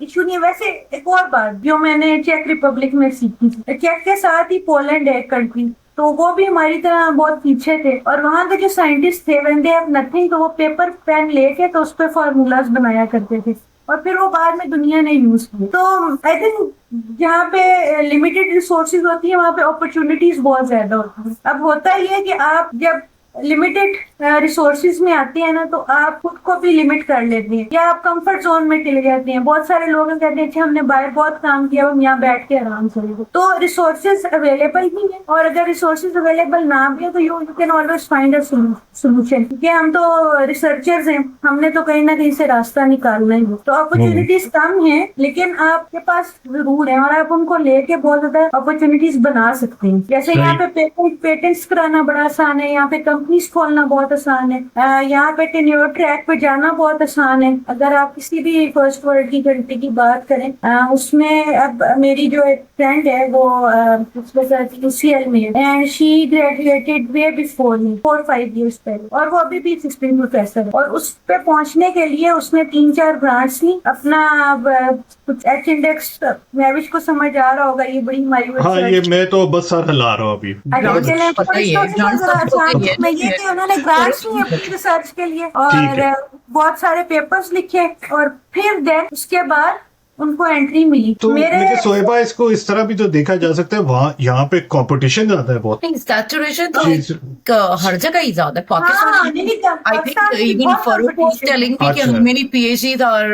इशू नहीं है। वैसे एक और बात जो मैंने चेक रिपब्लिक में सीखी थी, चेक के साथ ही पोलैंड है कंट्री, तो वो भी हमारी तरह बहुत पीछे थे। और वहाँ के जो साइंटिस्ट थे, व्हेन दे हैव नथिंग, तो वो पेपर पेन लेके तो उस पर फॉर्मूलाज बनाया करते थे और फिर वो बाद में दुनिया ने यूज किए। तो आई थिंक जहाँ पे लिमिटेड रिसोर्सेज होती है वहाँ पे अपॉर्चुनिटीज बहुत ज्यादा होती है। अब होता ही है कि आप जब लिमिटेड रिसोर्सेज में आते हैं ना, तो आप खुद को भी लिमिट कर लेते हैं या आप कंफर्ट जोन में चले जाते हैं। बहुत सारे लोग कहते हैं कि हमने बाहर बहुत काम किया, हम यहाँ बैठ के आराम करेंगे। तो रिसोर्सेज अवेलेबल ही है, और अगर रिसोर्सेज अवेलेबल ना भी है तो you can always find a solution, क्योंकि हम तो रिसर्चर्स हैं, हमने तो कहीं ना कहीं से रास्ता निकालना ही है। तो अपॉर्चुनिटीज कम है, लेकिन आपके पास जरूर है और आप उनको लेके बहुत ज्यादा अपॉर्चुनिटीज बना सकते हैं। जैसे यहाँ पे पेटेंट्स कराना बड़ा आसान है, यहाँ पे कंपनीज खोलना बहुत आसान है, यहाँ पे टेन्योर ट्रैक पे जाना बहुत आसान है। अगर आप किसी भी फर्स्ट वर्ल्ड की कंट्री की बात करें, उसमें अब मेरी जो एक फ्रेंड है वो UCL में है and she graduated way before me 4-5 years पहले, और वो अभी भी असिस्टेंट प्रोफेसर है। और उस पे पहुंचने के लिए उसने 3-4 ग्रांट्स ली अपना। कुछ एच इंडेक्स मैं भी इसको समझ आ रहा होगा, ये बड़ी मायूस हाँ, ये मैं तो बस सर हिला रहा हूँ अभी। पता ही है, grants का तो पता ही है। मैं ये कि उन्होंने ग्रांट्स ली अपनी रिसर्च के लिए ठीक है। और बहुत सारे पेपर्स लिखे और फिर देन उसके बाद उनको एंट्री मिली। तो मेरे लेकिन सोहेबा, इसको इस तरह भी तो देखा जा सकता है, वहाँ यहाँ पे कंपटीशन ज्यादा है बहुत। नहीं, सैचुरेशन तो जी, हर जगह ही ज्यादा है। हाँ, पाकिस्तान नहीं, आई थिंक पाकिस्तान की इवन बहुत Farouk was competition telling me कि अच्छा। many PhDs are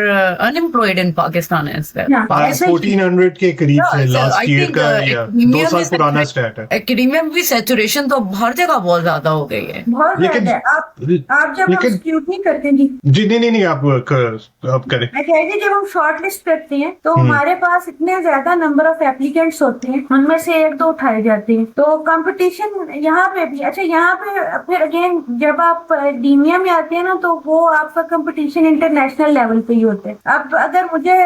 unemployed in Pakistan as well. हाँ, ऐसा ही। 1400 के करीब Yeah, से so I last year think, का या academia 2 साल में पुराना स्टैट है। एकेडमिया में भी सैचुरेशन तो हर जगह बहुत ज्यादा हो गई है। बहुत लेकिन- ज्यादा है। आप जब लेकिन- एक्सक्यूट नहीं करते जी, जी नहीं, आप करें। मैं कह रही थी जब हम शॉर्ट लिस्ट करते हैं तो हमारे पास इतने ज्यादा नंबर ऑफ एप्लीकेंट्स होते हैं, उनमें से 1-2 उठाए जाते हैं। तो कंपटीशन यहाँ पे भी अच्छा, यहाँ पे फिर अगेन जब आप एकेडमिया में आते हैं ना तो वो आपका कंपटीशन इंटरनेशनल लेवल पे ही होता है। अब अगर मुझे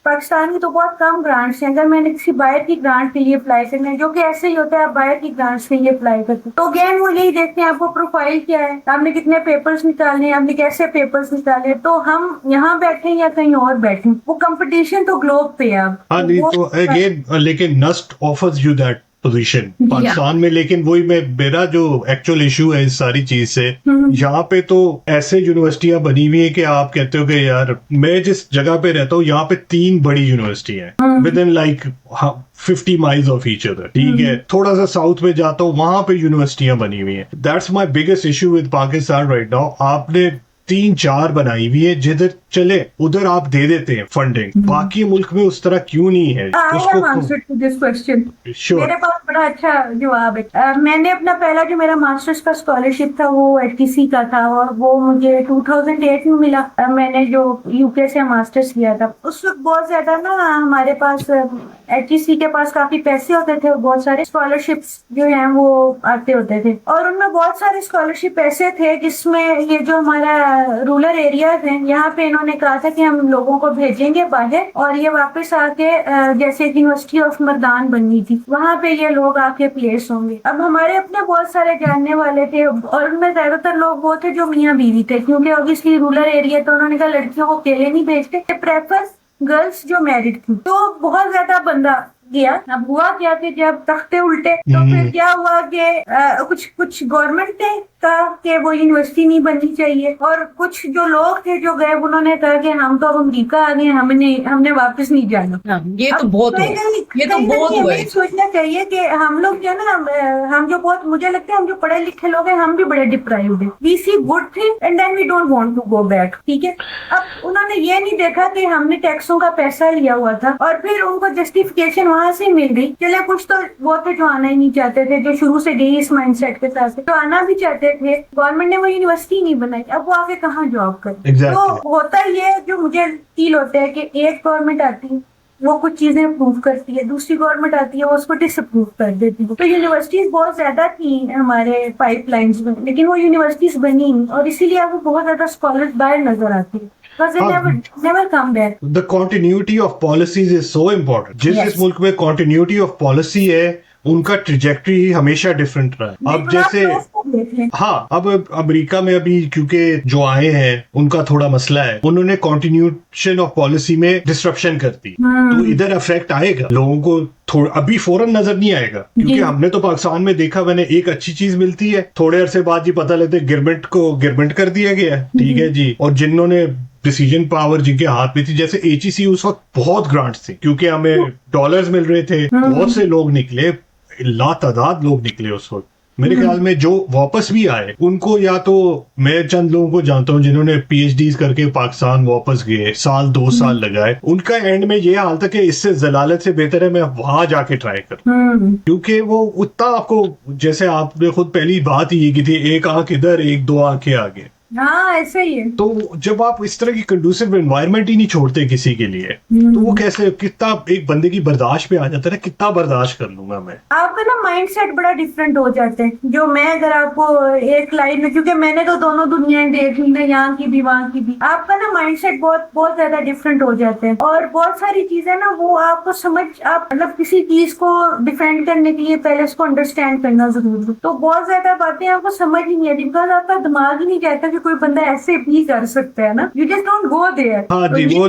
पाकिस्तान की तो बहुत कम ग्रांट्स हैं, अगर मैंने किसी बाहर की ग्रांट के लिए अप्लाई करना है, जो कि ऐसे ही होता है, आप बाहर की ग्रांट्स के लिए अप्लाई करते हैं तो अगेन वो यही देखते हैं आपको प्रोफाइल क्या है, आपने कितने पेपर्स निकालने हैं, आपने कैसे पेपर्स निकाले। तो हम यहाँ बैठे या कहीं और बैठे, वो कंपटीशन तो ग्लोब पे है। अब हाँ नहीं, वो- तो अगेन लेकिन नस्ट offers you that position Pakistan में। लेकिन वही मेरा जो एक्चुअल इशू है इस सारी चीज से, यहाँ पे तो ऐसे यूनिवर्सिटियां बनी हुई है कि आप कहते हो कि यार, मैं जिस जगह पे रहता हूँ यहाँ पे 3 बड़ी यूनिवर्सिटी हैं with in like 50 miles of each other. ठीक है, थोड़ा सा साउथ में जाता हूँ, वहां पे यूनिवर्सिटियां बनी हुई हैं। That's my biggest issue with Pakistan right now. आपने 3-4 बनाई हुई है, जिधर चले उधर आप दे देते हैं फंडिंग, बाकी मुल्क में उस तरह क्यों नहीं है? I have answered to this question. Sure. मेरे पास बड़ा अच्छा जवाब है। मैंने अपना पहला जो मेरा मास्टर्स का स्कॉलरशिप था वो HTC का था और वो मुझे 2008 में मिला। मैंने जो UK से मास्टर्स किया था उस वक्त बहुत ज्यादा ना हमारे पास HTC के पास काफी पैसे होते थे और बहुत सारे स्कॉलरशिप्स जो हैं वो आते होते थे और उनमें बहुत सारे स्कॉलरशिप ऐसे थे जिसमें ये जो हमारा रूरल एरियाज हैं यहाँ पे इन्होंने कहा था कि हम लोगों को भेजेंगे बाहर और ये वापस आके जैसे यूनिवर्सिटी ऑफ मर्दान बननी थी वहां पे ये लोग आके प्लेस होंगे। अब हमारे अपने बहुत सारे जानने वाले थे और उनमें ज्यादातर लोग वो थे जो मियाँ बीवी थे, क्योंकि ऑब्वियसली रूरल एरिया तो उन्होंने कहा लड़कियों को अकेले नहीं भेजते, प्रेफर गर्ल्स जो मैरिड थी। तो बहुत ज्यादा बंदा गया। अब हुआ क्या कि जब तख्ते उल्टे तो फिर क्या हुआ कि कुछ गवर्नमेंट ने कहा कि वो यूनिवर्सिटी नहीं बननी चाहिए और कुछ जो लोग थे जो गए उन्होंने कहा कि हम तो अब अमरीका आ गए, हमने वापस नहीं जाना। हाँ, ये तो बहुत हुआ। ये तो बहुत हुआ है। सोचना चाहिए कि हम लोग जो है ना, हम जो बहुत मुझे लगता है हम जो पढ़े लिखे लोग हैं हम भी बड़े डिप्राइव्ड हैं। We see good thing and then we don't want to go back. ठीक है, अब उन्होंने ये नहीं देखा कि हमने टैक्सों का पैसा लिया हुआ था और फिर उनको जस्टिफिकेशन वहां से मिल गई। चले कुछ तो वो थे जो आना ही नहीं चाहते थे, जो शुरू से गई इस माइंडसेट के साथ, तो आना भी चाहते थे, गवर्नमेंट ने वो यूनिवर्सिटी नहीं बनाई, अब वो आगे कहाँ जॉब करे। Exactly. तो होता ये जो मुझे फील होता है कि एक गवर्नमेंट आती है वो कुछ चीजें अप्रूव करती है, दूसरी गवर्नमेंट आती है वो उसको डिसअप्रूव कर देती है। तो यूनिवर्सिटीज बहुत ज्यादा थी हमारे पाइपलाइंस में, लेकिन वो यूनिवर्सिटीज बनी और इसीलिए आपको बहुत ज्यादा स्कॉलर्स बाहर नजर आते हैं। Never come back. The continuity of policies is so important. जिस Yes. जिस मुल्क में continuity of policy है उनका ट्रिजेक्टरी हमेशा डिफरेंट रहा है। अब जैसे हाँ, अब अमेरिका में अभी क्योंकि जो आए हैं उनका थोड़ा मसला है, उन्होंने कॉन्टिन्यूशन ऑफ पॉलिसी में डिस्ट्रप्शन कर दी, तो इधर अफेक्ट आएगा लोगों को। थोड़ा अभी फौरन नजर नहीं आएगा क्योंकि हमने तो पाकिस्तान में देखा, मैंने एक अच्छी चीज मिलती है, थोड़े अरसे बाद जी पता लगता है गिरमेंट को गिरमेंट कर दिया गया। ठीक है जी, और जिन्होंने डिसीजन पावर जिनके हाथ में थी, जैसे HEC उस वक्त बहुत ग्रांट्स थी क्योंकि हमें डॉलर्स मिल रहे थे, बहुत से लोग निकले, लातादाद लोग निकले उस वक्त। मेरे ख्याल में जो वापस भी आए उनको, या तो मैं चंद लोगों को जानता हूँ जिन्होंने PhDs करके पाकिस्तान वापस गए, 1-2 साल लगाए, उनका एंड में ये हाल था कि इससे जलालत से बेहतर है मैं वहां जाके ट्राई करूं, क्योंकि वो उतना आपको, जैसे आपने खुद पहली बात ही की थी, एक आंख इधर 1-2 आंखें आगे, हाँ ऐसे ही है। तो जब आप इस तरह की कंडूसिव एनवायरनमेंट ही नहीं छोड़ते किसी के लिए, तो वो कैसे, कितना एक बंदे की बर्दाश्त पे आ जाता है ना, कितना बर्दाश्त कर लूंगा मैं। आपका ना माइंड सेट बड़ा डिफरेंट हो जाते हैं। जो मैं अगर आपको एक लाइन में, क्योंकि मैंने तो दोनों दुनियाएं देख ली ना, यहाँ की भी वहाँ की भी, आपका ना माइंड सेट बहुत बहुत ज्यादा डिफरेंट हो जाते हैं। और बहुत सारी चीजें ना वो आपको समझ, आप मतलब किसी चीज को डिफेंड करने के लिए पहले उसको अंडरस्टैंड करना जरूरी है। तो बहुत ज्यादा बातें आपको समझ ही नहीं आती, बिकॉज आपका दिमाग ही नहीं कहता कि कोई बंदा ऐसे भी कर सकता है ना, you just don't go there. हाँ जी, वो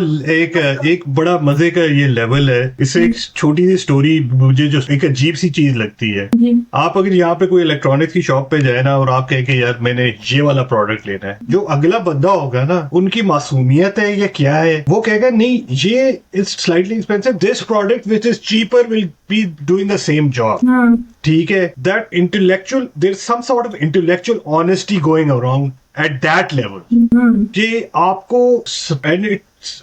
एक बड़ा मजे का ये लेवल है। इससे एक छोटी सी स्टोरी मुझे जो एक अजीब सी चीज लगती है, आप अगर यहाँ पे कोई इलेक्ट्रॉनिक्स की शॉप पे जाए ना और आप कहे कि यार मैंने ये वाला प्रोडक्ट लेना है, जो अगला बंदा होगा ना, उनकी मासूमियत है या क्या है, वो कहेगा नहीं ये is slightly expensive, this product which is cheaper will be doing the same job. ठीक है, that intellectual, there is some sort of intellectual honesty going around at that level. कि आपको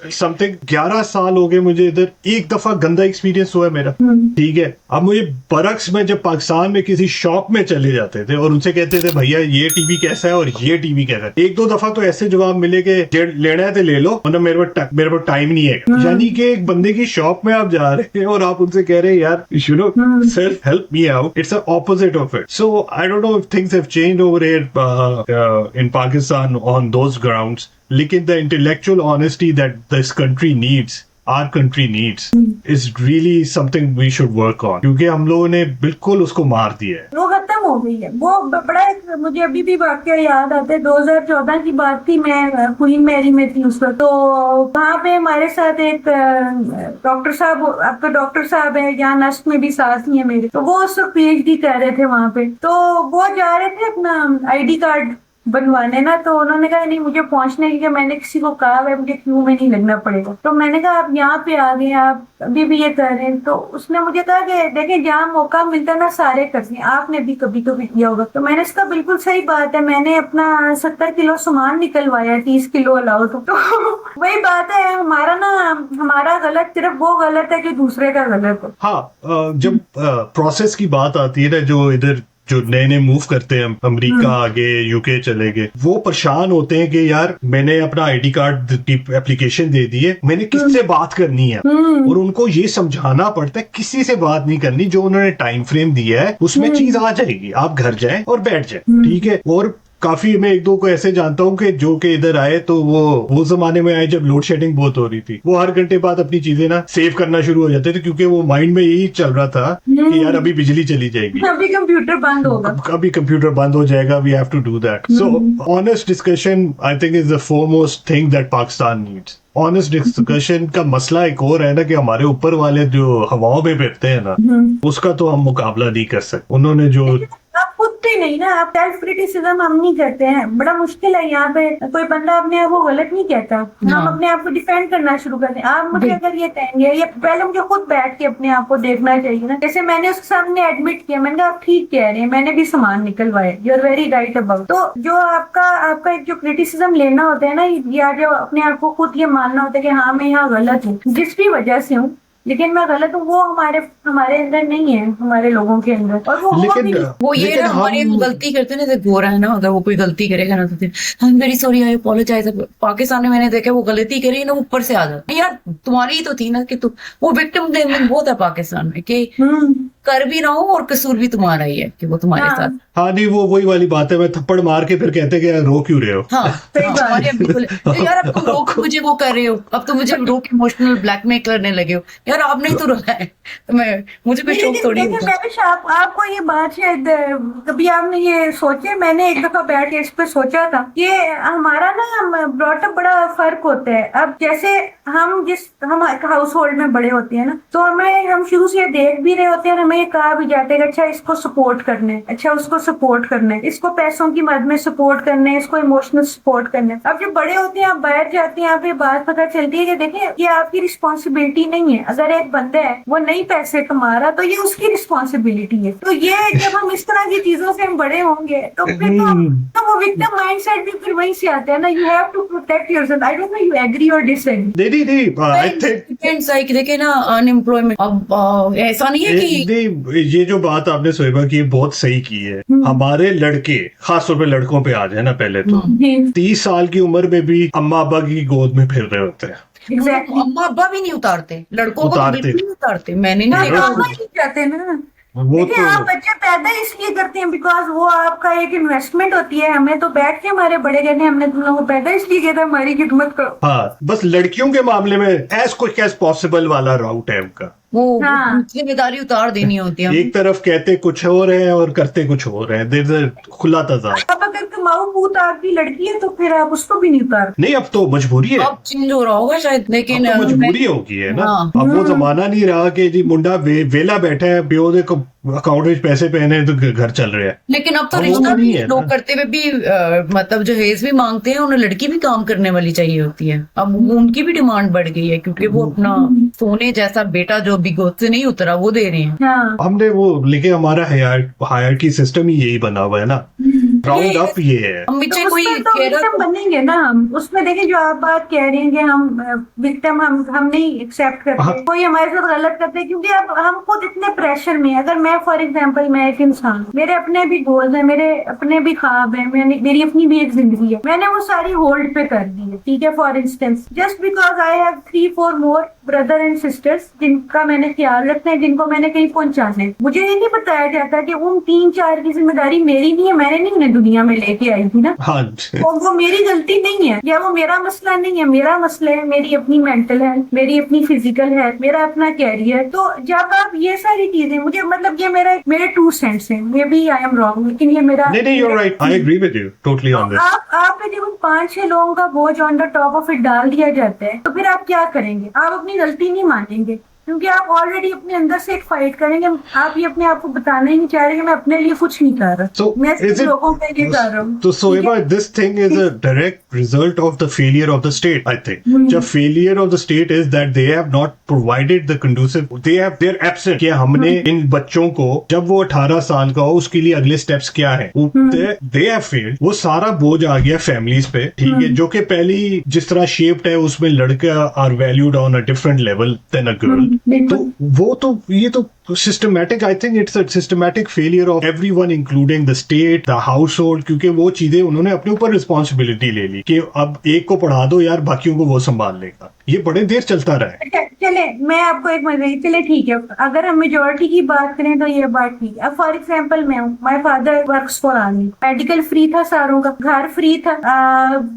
समथिंग 11 साल हो गए मुझे इधर, एक दफा गंदा एक्सपीरियंस हुआ है मेरा। ठीक है, अब मुझे बरक्स में जब पाकिस्तान में किसी शॉप में चले जाते थे और उनसे कहते थे भैया ये टीवी कैसा है और ये टीवी कैसा है, एक दो दफा तो ऐसे जवाब मिले कि लेना है तो ले लो, वरना मेरे पास टाइम नहीं है। यानी कि एक बंदे की शॉप में आप जा रहे हैं और आप उनसे कह रहे हैं यार you know sir help me out, it's opposite of it. So I don't know if things have changed over here in Pakistan on those grounds, लेकिन the intellectual honesty that this country needs, our country needs, is really something we should work on, क्योंकि हम लोगों ने बिल्कुल उसको मार दिया है, वो खत्म हो गई है। वो बड़ा एक मुझे अभी भी वाकया याद आता है, 2014 की बात थी, मैं क्वीन मैरी में थी उस वक्त। तो वहाँ पे हमारे साथ एक डॉक्टर साहब, आपका डॉक्टर साहब है, यहाँ नर्स में भी साथ ही है मेरे, तो वो उस वक्त PhD कर रहे थे वहाँ पे। तो वो जा रहे थे अपना ID कार्ड बनवाने ना, तो उन्होंने कहा नहीं मुझे पहुंचने की, मैंने किसी को कहा है मुझे क्यों में नहीं लगना पड़ेगा। तो मैंने कहा आप यहाँ पे आ गए, आप अभी भी ये कर रहे हैं। तो उसने मुझे कहा कि देखें जहाँ मौका मिलता है ना सारे करते हैं, आपने भी कभी तो भी किया होगा। तो मैंने इसका बिल्कुल सही बात है, मैंने अपना 70 किलो सामान निकलवाया, 30 किलो अलाउ। तो वही बात है, हमारा गलत सिर्फ वो गलत है कि दूसरे का गलत है। हाँ, जब प्रोसेस की बात आती है ना, जो इधर जो नए नए मूव करते हैं, अमेरिका आगे, UK चले गए, वो परेशान होते हैं कि यार मैंने अपना ID कार्ड की एप्लीकेशन दे दी है, मैंने किससे बात करनी है, और उनको ये समझाना पड़ता है किसी से बात नहीं करनी, जो उन्होंने टाइम फ्रेम दिया है उसमें चीज आ जाएगी, आप घर जाएं और बैठ जाएं। ठीक है, और काफी मैं एक दो को ऐसे जानता हूँ कि जो कि इधर आए तो वो जमाने में आए जब लोड शेडिंग बहुत हो रही थी, वो हर घंटे बाद अपनी चीजें ना सेव करना शुरू हो जाते थे, क्योंकि वो माइंड में यही चल रहा था कि यार अभी बिजली चली जाएगी, अभी कंप्यूटर बंद होगा, अभी कंप्यूटर बंद हो जाएगा, we have to do that. So honest discussion I think is the foremost thing that Pakistan needs. Honest discussion का मसला एक और है ना, कि हमारे ऊपर वाले जो हवाओं में फिरते हैं ना, उसका तो हम मुकाबला नहीं कर सकते। उन्होंने जो आप खुद भी नहीं ना, आप सेल्फ क्रिटिसिज्म हम नहीं करते हैं, बड़ा मुश्किल है यहाँ पे। कोई बंदा अपने आप को गलत नहीं कहता, हम अपने आप को डिफेंड करना शुरू करते हैं। आप मुझे अगर ये कहेंगे, ये पहले मुझे खुद बैठ के अपने आप को देखना चाहिए ना। जैसे मैंने उसके सामने एडमिट किया, मैंने कहा आप ठीक कह रहे हैं, मैंने भी सामान निकलवाया, you are very right about. तो जो आपका एक जो क्रिटिसिज्म लेना होता है ना, या जो अपने आप को खुद ये मानना होता है कि हाँ मैं यहाँ गलत हूँ, जिस भी वजह से हूँ, लेकिन मैं गलत हूँ, वो हमारे अंदर नहीं है, हमारे लोगों के अंदर। और वो ये ना हमारी गलती करते ना, हो रहा है ना, अगर वो कोई गलती करेगा ना तो I am very sorry, I apologise. Pakistan में मैंने देखा वो गलती करी ना, ऊपर से आ जाता यार तुम्हारी ही तो थी ना, कि तुम वो विक्टिम ब्लेमिंग बहुत है पाकिस्तान में, कि कर भी रहा हूँ और कसूर भी तुम्हारा ही है कि वो तुम्हारे साथ। हाँ नहीं, वो वही वाली बात है, मैं थप्पड़ मार के फिर कहते कि यार रो क्यों रहे हो। हाँ, तो यार अब तुम रोक मुझे वो कर रहे हो, अब तुम मुझे रोक इमोशनल ब्लैकमेल करने लगे हो, यार आपने ही तो रोका है, तो मुझे कोई शौक थोड़ी है। आपको ये बात शायद कभी आपने ये सोचे, मैंने एक दफा बैठ के इस पे सोचा था, ये हमारा ना ब्रॉटअप बड़ा फर्क होता है। अब जैसे हम हाउस होल्ड में बड़े होते हैं ना, तो हम शुरू से देख भी रहे होते हैं, हमें ये कहा भी जाता है कि अच्छा इसको सपोर्ट करने, अच्छा उसको सपोर्ट करने, इसको पैसों की मदद में सपोर्ट करने, इसको इमोशनल सपोर्ट करने। अब जब बड़े होते हैं, आप बाहर जाते हैं, आप ये बात पता चलती है कि देखिए ये आपकी रिस्पॉन्सिबिलिटी नहीं है। अगर एक बंदा है वो नहीं पैसे कमा रहा, तो ये उसकी रिस्पॉन्सिबिलिटी है। तो ये जब हम इस तरह की चीजों से हम बड़े होंगे, तो फिर तो वो विक्टिम माइंडसेट भी फिर वहीं से आता है ना, you have to protect yourself. I don't know you agree और डिसएग्री। नहीं, आई थिंक देखे ना अनएम्प्लॉयमेंट, अब ऐसा नहीं है कि नहीं, ये जो बात आपने सोएबा की बहुत सही की है। हमारे लड़के, खासतौर पे लड़कों पे आ जाए ना, पहले तो जी 30 साल की उम्र में भी अम्मा अब्बा की गोद में फिर रहे होते हैं। एग्जैक्टली। अम्मा अब्बा भी नहीं उतारते, लड़कों को तो उतारते। बिल्कुल नहीं उतारते, मैंने नहीं हाँ, देखा। दोनों ही जाते हैं ना। वो देखिए तो आप बच्चे पैदा इसलिए करते हैं बिकॉज वो आपका एक इन्वेस्टमेंट होती है। हमें तो बैठ के हमारे बड़े कहने हमने तुम लोगों को पैदा इसलिए किया था हमारी खिदमत करो। हाँ, बस लड़कियों के मामले में एज क्विक एज पॉसिबल वाला राउट है उनका। वो हाँ। जिम्मेदारी उतार देनी होती है। एक तरफ कहते कुछ और है और करते कुछ और है, देयर इज खुला तजाद। अब अगर कमाऊ पूत आपकी लड़की है तो फिर आप उसको भी नहीं उतार। नहीं, अब तो मजबूरी है, अब चेंज हो रहा होगा शायद, लेकिन अब तो मजबूरी होगी है ना। हाँ। अब वो जमाना नहीं रहा कि जी मुंडा वेला बैठा है, प्यो दे अकाउंट में पैसे पहने तो घर चल रहे हैं। लेकिन अब तो अब वो रिश्ता तो भी नहीं है लोग ना। करते हुए भी मतलब जो हेज भी मांगते हैं, उन्हें लड़की भी काम करने वाली चाहिए होती है। अब उनकी भी डिमांड बढ़ गई है, क्योंकि वो अपना सोने जैसा बेटा जो अभी गोद से नहीं उतरा वो दे रहे हैं। हाँ हमने वो लेकिन हमारा हायरार्की सिस्टम ही यही बना हुआ है ना, राउंड अप ये है। हम तो पीछे कोई उसमें तो केयर विक्टिम बनेंगे ना हम। उसमें देखिए जो आप बात कह रहे हैं कि हम विक्टिम हम नहीं एक्सेप्ट हाँ। करते, कोई हमारे साथ गलत करते हैं, क्योंकि अब हम खुद इतने प्रेशर में हैं। अगर मैं फॉर एग्जांपल मैं एक इंसान, मेरे अपने भी गोल्स हैं, मेरे अपने भी ख्वाब हैं, मेरी अपनी भी एक जिंदगी है, मैंने वो सारी होल्ड पे कर दी है। ठीक है, for instance just because I have 3-4 more brother and sisters जिनका मैंने ख्याल रखना है, जिनको मैंने कहीं पहुंचाना है। मुझे ये नहीं बताया जाता कि उन 3-4 की जिम्मेदारी मेरी नहीं है, मैंने नहीं उन्हें दुनिया में लेके आई थी ना। हाँ वो मेरी गलती नहीं है, या वो मेरा मसला नहीं है, मेरा मसला है मेरी अपनी मेंटल हेल्थ, मेरी अपनी फिजिकल हेल्थ, मेरा अपना कैरियर। तो जब आप ये सारी चीजें, मुझे मतलब ये मेरे 2 सेंट्स हैं, maybe I am wrong, लेकिन ये मेरा नहीं नहीं, you're right, I agree with you totally on this। आप पे जब 5-6 लोगों का बोझ on the top of it डाल दिया जाता है, तो फिर आप क्या करेंगे? आप अपनी गलती नहीं मानेंगे, क्योंकि आप ऑलरेडी अपने अंदर से एक फाइट करेंगे। आप ये अपने आप को बताना ही नहीं चाह रहे कि मैं अपने लिए कुछ नहीं कर रहा, So मैं सिर्फ is it लोगों के लिए कर रहा हूँ। तो सोएबा, this thing is a direct result of the failure of the state, I think। जब failure of the state is that they have not provided the conducive, they're absent कि हमने इन बच्चों को, जब वो 18 साल का हो, उसके लिए अगले स्टेप्स क्या है, they have failed। वो सारा बोझ आ गया फैमिलीज पे, ठीक है, जो कि पहली जिस तरह शेप्ड है उसमें लड़का are valued on a different level than a girl. तो वो तो ये तो systematic, I think it's a systematic failure of everyone including the state, the household, क्योंकि वो चीजें उन्होंने अपने ऊपर रिस्पॉन्सिबिलिटी ले ली कि अब एक को पढ़ा दो यार, बाकियों को वो संभाल लेगा। ये बड़े देर चलता रहा है। अच्छा, चले मैं आपको एक मजे, चले ठीक है, अगर हम मेजोरिटी की बात करें तो ये बात ठीक है। अब फॉर एग्जांपल मैं हूँ, my father works for army, medical free था सारों का, घर फ्री था,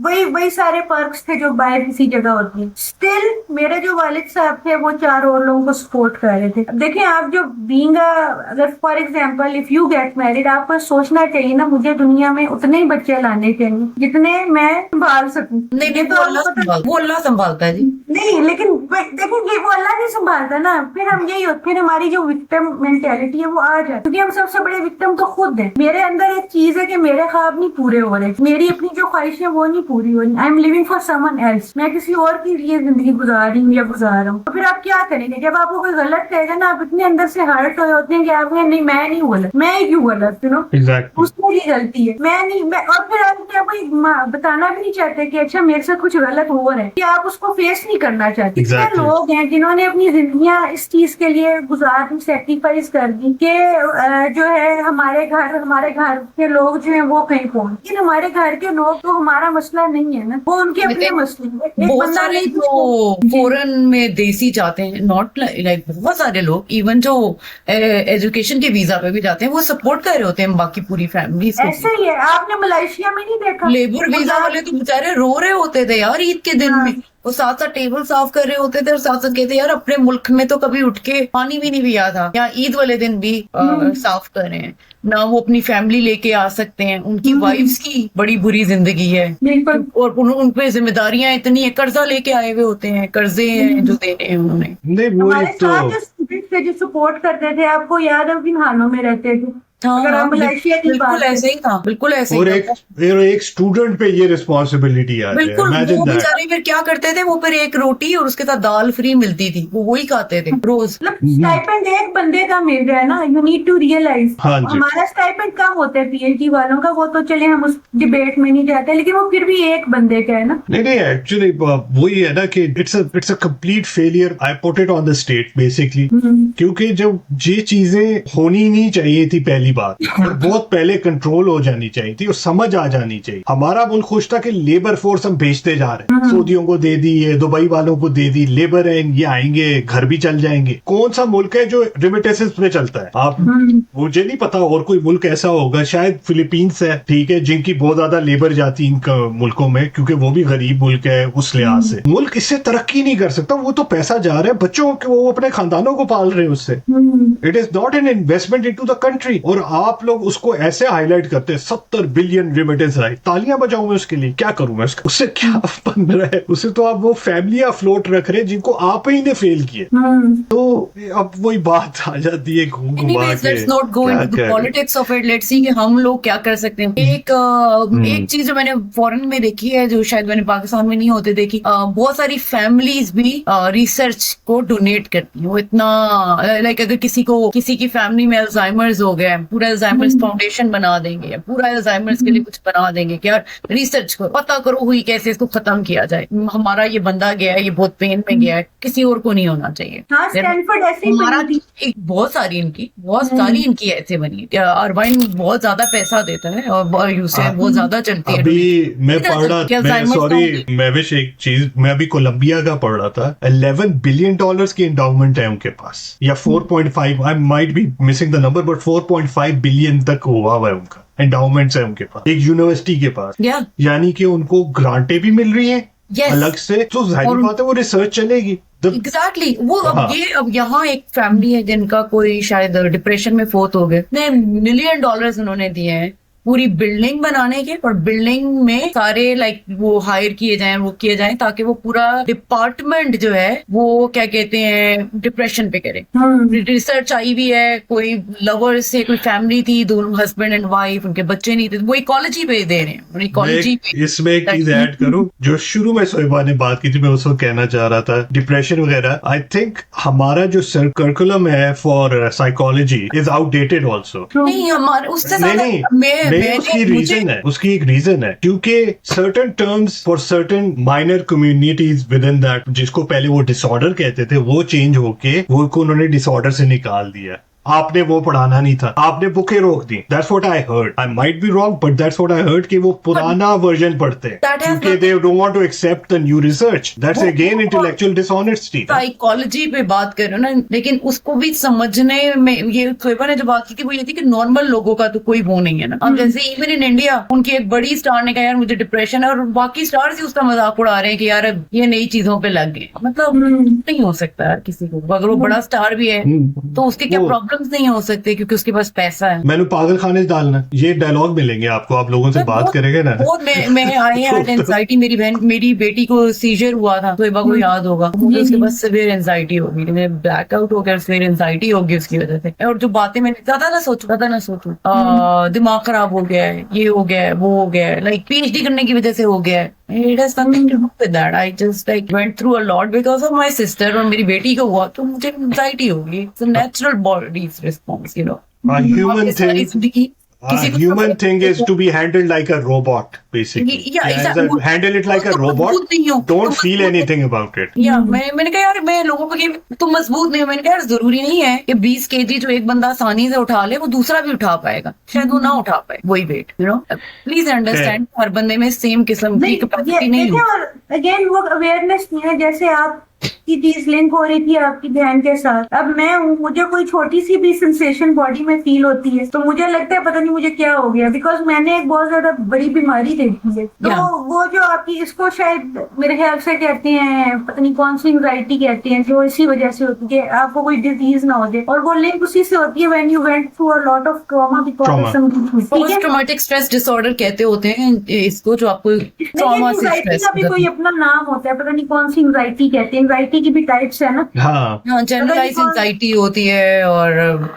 वही सारे पर्क्स थे जो बाहर किसी जगह होती है। स्टिल मेरे जो वालिद साहब थे वो 4 और लोगों को सपोर्ट कर रहे थे। अब देखिए, आप जो बीइंग अगर for example if you get married, आपको सोचना चाहिए ना, मुझे दुनिया में उतने ही बच्चे लाने चाहिए जितने मैं संभाल सकूं। नहीं ये वो अल्लाह संभालता है जी। नहीं, लेकिन देखिए ये वो अल्लाह नहीं संभालता ना। फिर हम यही होते, फिर हमारी जो विक्टिम मेंटेलिटी है वो आ जाती है, क्योंकि हम सबसे बड़े विक्टिम तो खुद हैं। मेरे अंदर एक चीज है कि मेरे ख्वाब नहीं पूरे हो रहे, मेरी अपनी जो ख्वाहिश है वो नहीं पूरी हो रही। I am living for someone else, मैं किसी और के लिए जिंदगी गुजार रही हूँ या गुजार रहा हूँ। तो फिर आप क्या करेंगे? जब आपको कोई गलत कहेगा ना, आप इतने अंदर से हर्ट हो होते हैं कि आप नहीं, मैं नहीं गलत, मैं क्यों गलत, यू नो, एग्जैक्टली। उसकी गलती है, मैं नहीं, मैं। और फिर आप क्या कोई बताना भी नहीं चाहते कि अच्छा मेरे साथ कुछ गलत हो रहा है, कि आप उसको फेस नहीं करना चाहते। Exactly. लोग हैं जिन्होंने अपनी जिंदगियां इस चीज के लिए गुजार दी, सेक्रीफाइस कर दी कि जो है हमारे घर के लोग जो हैं वो कहीं पहुंच, लेकिन हमारे घर के लोग तो हमारा मसला नहीं है ना, वो उनके अपने मसले हैं। एक बहुत बंदा सारे नहीं जो कुछ- फॉरेन में देसी जाते हैं, नॉट लाइक बहुत सारे लोग इवन जो एजुकेशन के वीजा पे भी जाते हैं, वो सपोर्ट कर रहे होते हैं बाकी पूरी फैमिली को। ऐसे ही है। आपने मलेशिया में नहीं देखा, लेबर वीजा वाले तो बेचारे रो रहे होते थे यार ईद के दिन में, वो साथ साथ टेबल साफ कर रहे होते थे और साथ साथ कहते यार अपने मुल्क में तो कभी उठ के पानी भी नहीं पिया था, या ईद वाले दिन भी साफ कर रहे हैं ना, वो अपनी फैमिली लेके आ सकते हैं। उनकी वाइफ्स की बड़ी बुरी जिंदगी है, बिल्कुल। और उन पे जिम्मेदारियां इतनी है, कर्जा लेके आए हुए होते हैं, कर्जे हैं जो देने हैं उन्होंने। नहीं वो हमारे तो साथ जो स्टूडेंट्स थे जो सपोर्ट करते थे, आपको याद है किन हालों में रहते थे? हाँ, अगर आप मलेशिया की बिल्कुल बात ऐसे ही था, बिल्कुल ऐसे और ही एक था। एक स्टूडेंट पे ये रिस्पॉन्सिबिलिटी आ जाए, बिल्कुल, इमेजिन वो दैट। बेचारे फिर क्या करते थे, वो फिर एक रोटी और उसके साथ दाल फ्री मिलती थी, वो वही खाते थे रोज। मतलब स्टाइपेंड एक बंदे का मिल रहा है ना, यू नीड टू रियलाइज। हाँ जी। हमारा स्टाइपेंड कम होता है पीएचडी वालों का, वो तो चले हम उस डिबेट में नहीं जाते, लेकिन वो फिर भी एक बंदे का है ना। नहीं एक्चुअली वही है ना कि it's a complete failure, I put it on the state basically, क्योंकि जब ये चीजें होनी नहीं चाहिए थी पहली बात, और बहुत पहले कंट्रोल हो जानी चाहिए थी और समझ आ जानी चाहिए। हमारा मुल्क खुश था कि लेबर फोर्स हम भेजते जा रहे हैं, सऊदियों को दे दी है, दुबई वालों को दे दी, लेबर है, ये आएंगे घर भी चल जाएंगे। कौन सा मुल्क है जो रिमिटेंसेस पे चलता है? आप मुझे नहीं पता और कोई मुल्क ऐसा होगा, शायद फिलीपींस है, ठीक है, जिनकी बहुत ज्यादा लेबर जाती है इनका मुल्कों में, क्योंकि वो भी गरीब मुल्क है उस लिहाज से। मुल्क इससे तरक्की नहीं कर सकता, वो तो पैसा जा रहा है बच्चों को, वो अपने खानदानों को पाल रहे हैं उससे। It is not an investment into the country, और आप लोग उसको ऐसे हाईलाइट करते हैं 70 बिलियन रिमिटेंस आई। तालियां बजाऊं मैं उसके लिए? क्या करूं मैं उससे क्या बन रहा है? उससे तो आप वो फैमिलियां फ्लोट रख रहे हैं जिनको आप ही ने फेल किए। तो अब वही बात आ जाती है घूम घुमा Anyways, के। let's not go क्या into the करें? politics of it. Let's see कि हम लोग क्या कर सकते हैं। एक चीज जो मैंने फॉरेन में देखी है, जो शायद मैंने पाकिस्तान में नहीं होते देखी, बहुत सारी फैमिलीज भी रिसर्च को डोनेट करती हैं। वो इतना लाइक अगर किसी की फैमिली में अल्जाइमर्स हो गया, पूरा अल्जाइमर्स फाउंडेशन बना देंगे, पूरा अल्जाइमर्स के लिए कुछ बना देंगे कि यार रिसर्च करो, पता करो हुई कैसे इसको खत्म किया जाए। हमारा ये बंदा गया है, ये बहुत पेन में गया है, किसी और को नहीं होना चाहिए। हाँ, स्टैनफोर्ड ऐसे ही हमारा बनी थी। बहुत सारी इनकी ऐसे बनी। अरबाइन बहुत ज्यादा पैसा देता है और यूसे बहुत ज्यादा चलती है। अभी मैं इधर पढ़ रहा क्या मैं Alzheimer's सॉरी का मैं विश एक चीज, मैं अभी कोलंबिया का पढ़ रहा था। $11 बिलियन की एंडाउमेंट है उनके पास, या 4.5, आई might B missing the number, but 4.5 billion तक हुआ है उनका एंडाउमेंट्स है उनके पास, एक यूनिवर्सिटी के पास। Yeah. यानी कि उनको ग्रांटें भी मिल रही हैं Yes. अलग से, तो जाहिर बात है वो रिसर्च चलेगी। एग्जैक्टली वो हाँ। अब यहाँ एक फैमिली है जिनका कोई शायद डिप्रेशन में फोत हो गए, $1 मिलियन उन्होंने दिए हैं पूरी बिल्डिंग बनाने के, और बिल्डिंग में सारे लाइक वो हायर किए जाएं ताकि वो पूरा डिपार्टमेंट जो है वो क्या कहते हैं डिप्रेशन पे करे। रिसर्च आई भी है, कोई लवर से कोई फैमिली थी, दोनों हस्बैंड एंड वाइफ, उनके बच्चे नहीं थे, वो इकोलॉजी पे दे रहे हैं, इकोलॉजी पे। इसमें एक चीज ऐड करूं, जो शुरू में सोएबा ने बात की थी, मैं उसको कहना चाह रहा था, डिप्रेशन वगैरह। आई थिंक हमारा जो करिकुलम है for psychology is outdated also. नहीं, हमारे उससे ज्यादा उसकी एक रीजन है क्योंकि certain terms for certain minor communities with in that, जिसको पहले वो डिसऑर्डर कहते थे, वो चेंज होके वो को उन्होंने डिसऑर्डर से निकाल दिया। आपने वो पढ़ाना नहीं था, आपने बुकें रोक दी। That's what I heard, I might be wrong, but that's what I heard कि वो पुराना वर्जन पढ़ते हैं क्योंकि they don't want to accept the new research. That's again intellectual dishonesty. Psychology पे बात कर रहे हो ना, लेकिन उसको भी समझने में, ये सोएबा ने जो बात की थी वो ये थी कि नॉर्मल लोगों का तो कोई वो नहीं है ना। अब जैसे इवन इन इंडिया उनकी एक बड़ी स्टार ने कहा यार मुझे डिप्रेशन है, और बाकी स्टार्स ही उसका मजाक उड़ा रहे हैं कि यार ये नई चीजों पे लग गए। मतलब नहीं हो सकता यार किसी को, अगर वो बड़ा स्टार भी है तो उसके क्या प्रॉब्लम्स नहीं हो सकते क्योंकि उसके पास पैसा है। मैंने पागल खाने से डालना, ये डायलॉग मिलेंगे आपको, आप लोगों से बात करेंगे ना। मैं आई हैड एंजाइटी, मेरी बेटी को सीजर हुआ था, सोएबा को याद होगा, मुझे उसके बाद सिवियर एंजाइटी हो गई, मैं ब्लैकआउट हो गया, सिवियर एंजाइटी हो गई उसकी वजह से। और जो बातें मैंने ज्यादा ना सोचूं, दिमाग खराब हो गया है, ये हो गया है, वो हो गया है, लाइक पीएचडी करने की वजह से हो गया है। It has nothing to do with that. I just like went through a lot because of my sister, और मेरी बेटी को हुआ तो मुझे एंजाइटी होगी। It's a natural body's response, you know. A human thing. A human thing is to be handled like a robot, basically. Yeah, exactly. Handle it like a robot. Don't feel anything about it. या मैंने कहा यार, मैं लोगों को कि तुम मजबूत नहीं हो, मैंने कहा यार जरूरी नहीं है कि 20 kg जो एक बंदा आसानी से उठा ले वो दूसरा भी उठा पाएगा, शायद वो ना उठा पाए वही weight, you know. Please understand, हर बंदे में सेम किस्म की कैपेसिटी नहीं है। और अगेन वो अवेयरनेस नहीं है, जैसे आप की चीज लिंक हो रही थी आपकी बहन के साथ। अब मैं हूँ, मुझे कोई छोटी सी भी सेंसेशन बॉडी में फील होती है तो मुझे लगता है पता नहीं मुझे क्या हो गया, बिकॉज मैंने एक बहुत ज्यादा बड़ी बीमारी देखी है। तो वो जो आपकी, इसको शायद मेरे ख्याल से कहते हैं, पता नहीं कौन सी एंजाइटी कहते हैं, जो इसी वजह से होती है आपको कोई डिजीज ना हो जाए, और वो लिंक उसी से होती है when you went through a lot of trauma because of something. Post traumatic stress disorder कहते होते हैं इसको, जो आपको ट्रॉमा से स्ट्रेस का भी कोई अपना नाम होता है, पता नहीं कौन सी एंजाइटी कहते हैं। एंजाइटी एंजाइटी की भी टाइप्स है ना, हाँ हाँ, जनरलाइज एंजाइटी होती है और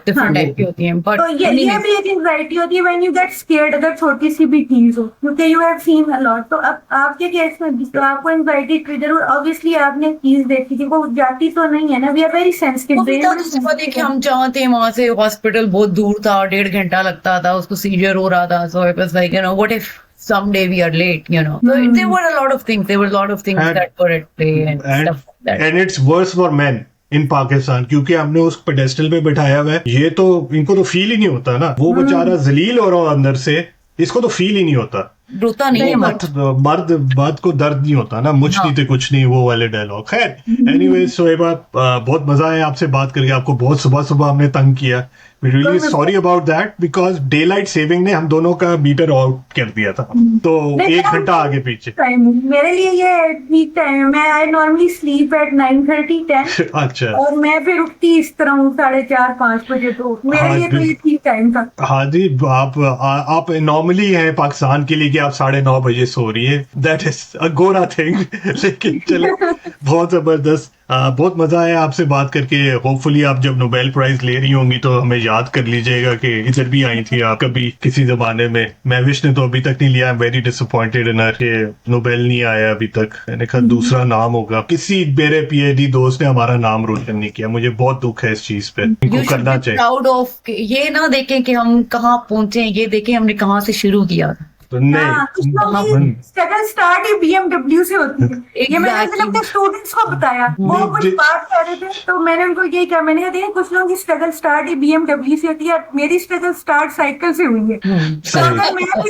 डिफरेंट टाइप की होती है, बट तो ये भी एक एंजाइटी होती है व्हेन यू गेट स्केयर्ड अगर छोटी सी भी चीज हो, क्योंकि you have seen a lot. तो अब आपके केस में भी तो आपको एंजाइटी ट्रिगर, ऑब्वियसली आपने चीज देखी थी, वो जाती तो नहीं है ना, वी आर वेरी सेंसिटिव। देखिए हम जहाँ थे वहां से हॉस्पिटल बहुत दूर था, 1.5 घंटा लगता था, उसको सीजर हो रहा था, so it was like you know what if someday we are late, you know. So there were a lot of things And- that were at play and stuff like that. And it's worse for man in Pakistan, क्योंकि हमने उस पेडेस्टल पे बिठाया हुआ है, ये तो इनको तो फील ही नहीं होता ना, वो बेचारा जलील हो रहा हो अंदर से, इसको तो फील ही नहीं होता। रोता नहीं है मत। मर्द को दर्द नहीं होता ना, मुझ नहीं थे कुछ नहीं, वो वाले डायलॉग। खैर एनीवे सोहेबा, बहुत मजा आया आपसे बात करके, आपको बहुत सुबह सुबह हमने तंग किया, we really sorry about that, because daylight saving ने हम दोनों का मीटर आउट कर दिया था, तो 1 घंटा आगे पीछे। टाइम मेरे लिए ये ठीक टाइम है। मैं आई नॉर्मली स्लीप एट 9:30 10 अच्छा, और मैं फिर उठती इस तरह हूँ 4:30 5 बजे, तो मेरे हाँ, लिए तो ये ठीक टाइम था। हाँ जी, आप नॉर्मली हैं पाकिस्तान के लिए कि आप 9:30 बजे सो रही है, दैट इज अ गोरा थिंग। लेकिन चलो, बहुत जबरदस्त, बहुत मजा आया आपसे बात करके। होपफुली आप जब नोबेल प्राइज ले रही होंगी तो हमें याद कर लीजिएगा कि इधर भी आई थी आप कभी किसी जमाने में। महविश ने तो अभी तक नहीं लिया, I am very disappointed in her कि नोबेल नहीं आया अभी तक। मैंने कहा दूसरा नाम होगा, किसी मेरे पीएचडी दोस्त ने हमारा नाम रोशन नहीं किया, मुझे बहुत दुख है इस चीज पे, इनको करना चाहिए। प्राउड ऑफ ये ना देखें कि हम कहाँ पहुंचे, ये देखें हमने कहाँ से शुरू किया। तो हाँ, कुछ लोगों की स्ट्रगल स्टार्ट ही BMW से होती है। ये मैंने Exactly. अपने स्टूडेंट्स को बताया, वो कुछ बात कर रहे थे, तो मैंने उनको यही कहा, मैंने कहा देखिए कुछ लोगों की स्ट्रगल स्टार्ट ही BMW से होती है, मेरी स्ट्रगल स्टार्ट साइकिल से हुई है। तो अगर मैं भी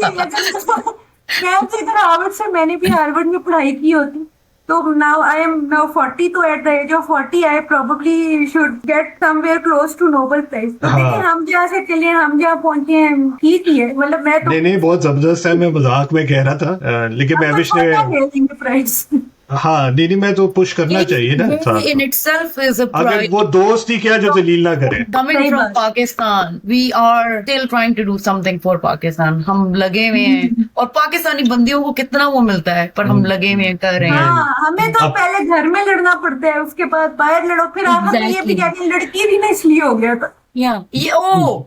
इधर हार्वर्ड से, मैंने भी हार्वर्ड में पढ़ाई की होती, तो नाउ आई एम नाउ 40, तो at the age of 40 I probably should get somewhere close to Nobel prize. तो देखिए हम जहाँ से चले, हम जहाँ पहुंचे हैं, ठीक ही है। मतलब मैं तो नहीं बहुत जबरदस्त है, मैं मजाक में कह रहा था, लेकिन महविश ने प्राइज हाँ नहीं मैं तो पुश करना चाहिए ना इंसान in को। itself is a अगर pride. वो दोस्त ही क्या जो जलील ना करे। Coming सही from बात। Pakistan, we are still trying to do something for Pakistan. हम लगे हुए हैं और पाकिस्तानी बंदियों को कितना वो मिलता है, पर हम लगे हुए हैं, कर रहे हैं। हाँ, हमें तो पहले घर में लड़ना पड़ता है, उसके बाद बाहर लड़ो, फिर आप हमें ये भी Exactly. कहते हैं लड़की भी ना इसलिए हो गया था।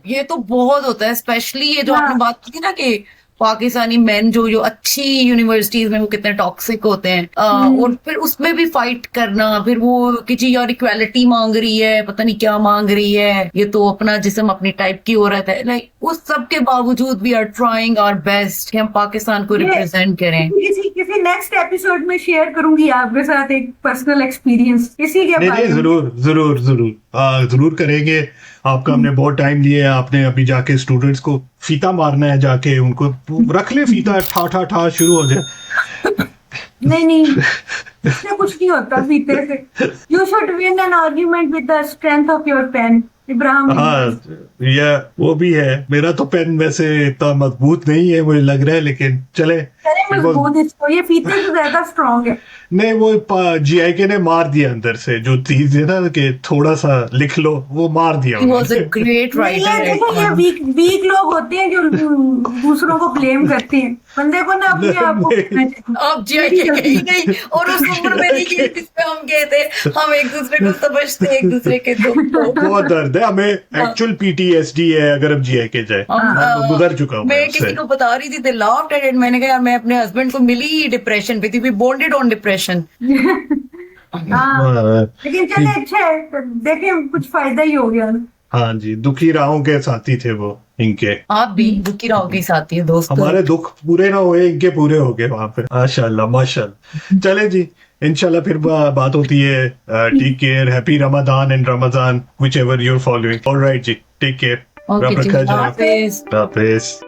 ये तो बहुत होता है, स्पेशली ये जो हाँ। आपने बात की थी ना कि पाकिस्तानी मेन जो अच्छी यूनिवर्सिटीज में वो कितने टॉक्सिक होते हैं, और फिर उसमें भी फाइट करना, फिर वो कि जी यार इक्वालिटी मांग रही है, पता नहीं क्या मांग रही है, ये तो अपना जिस्म अपनी टाइप की औरत है, लाइक उस सब के बावजूद we are trying our best कि हम पाकिस्तान को रिप्रेजेंट करें। किसी नेक्स्ट एपिसोड में शेयर करूंगी आपके साथ एक पर्सनल एक्सपीरियंस इसी के नहीं बारे में। जरूर करेंगे। आपका हमने बहुत टाइम लिया है, आपने अभी जाके स्टूडेंट्स को फीता मारना है, जाके उनको रख ले फीता, ठा ठा ठा शुरू हो जाए। नहीं इससे कुछ नहीं होता फीते से। You should win an argument with the strength of your pen. Ibrahim हाँ ये वो भी है, मेरा तो पेन वैसे इतना मजबूत नहीं है मुझे लग रहा है, लेकिन चले मजबूत इसको, ये फीते से ज्यादा स्ट्रॉन्ग है। नहीं वो GIK ने मार दिया अंदर से, जो चीज है ना कि थोड़ा सा लिख लो, वो मार दिया He was a great ये writer. देखो ये वीक लोग होते हैं जो दूसरों को ब्लेम करते हैं, बंदे को ना अपने आप को कहना चाहिए। अब GIK नहीं, और उस उम्र में नहीं कि जिसमें हम गए थे, हम एक दूसरे को समझते, एक दूसरे के दुख को। बहुत दर्द है हमें, एक्चुअल PTSD है अगर अब GIK जाए, हम, गुजर चुका हूँ मैं किसी को बता रही थी, they laughed at it. मैंने कहा यार मैं अपने हस्बैंड को मिली डिप्रेशन पे थी, we bonded on depression. हाँ, लेकिन चले अच्छा है, देखें कुछ फायदा ही हो गया। हाँ जी, दुखी राहों के साथी थे वो इनके। आप भी दुखी राव के साथी है दोस्तों। हमारे दुख पूरे ना हुए, इनके पूरे हो गए वहां पे। माशाल्लाह। चले जी, इंशाल्लाह फिर बात होती है। Take care, happy Ramzan and Ramzan whichever you are following. Alright जी, टेक केयर, ओके जी, रखा जाए। हाफिज। हाफिज।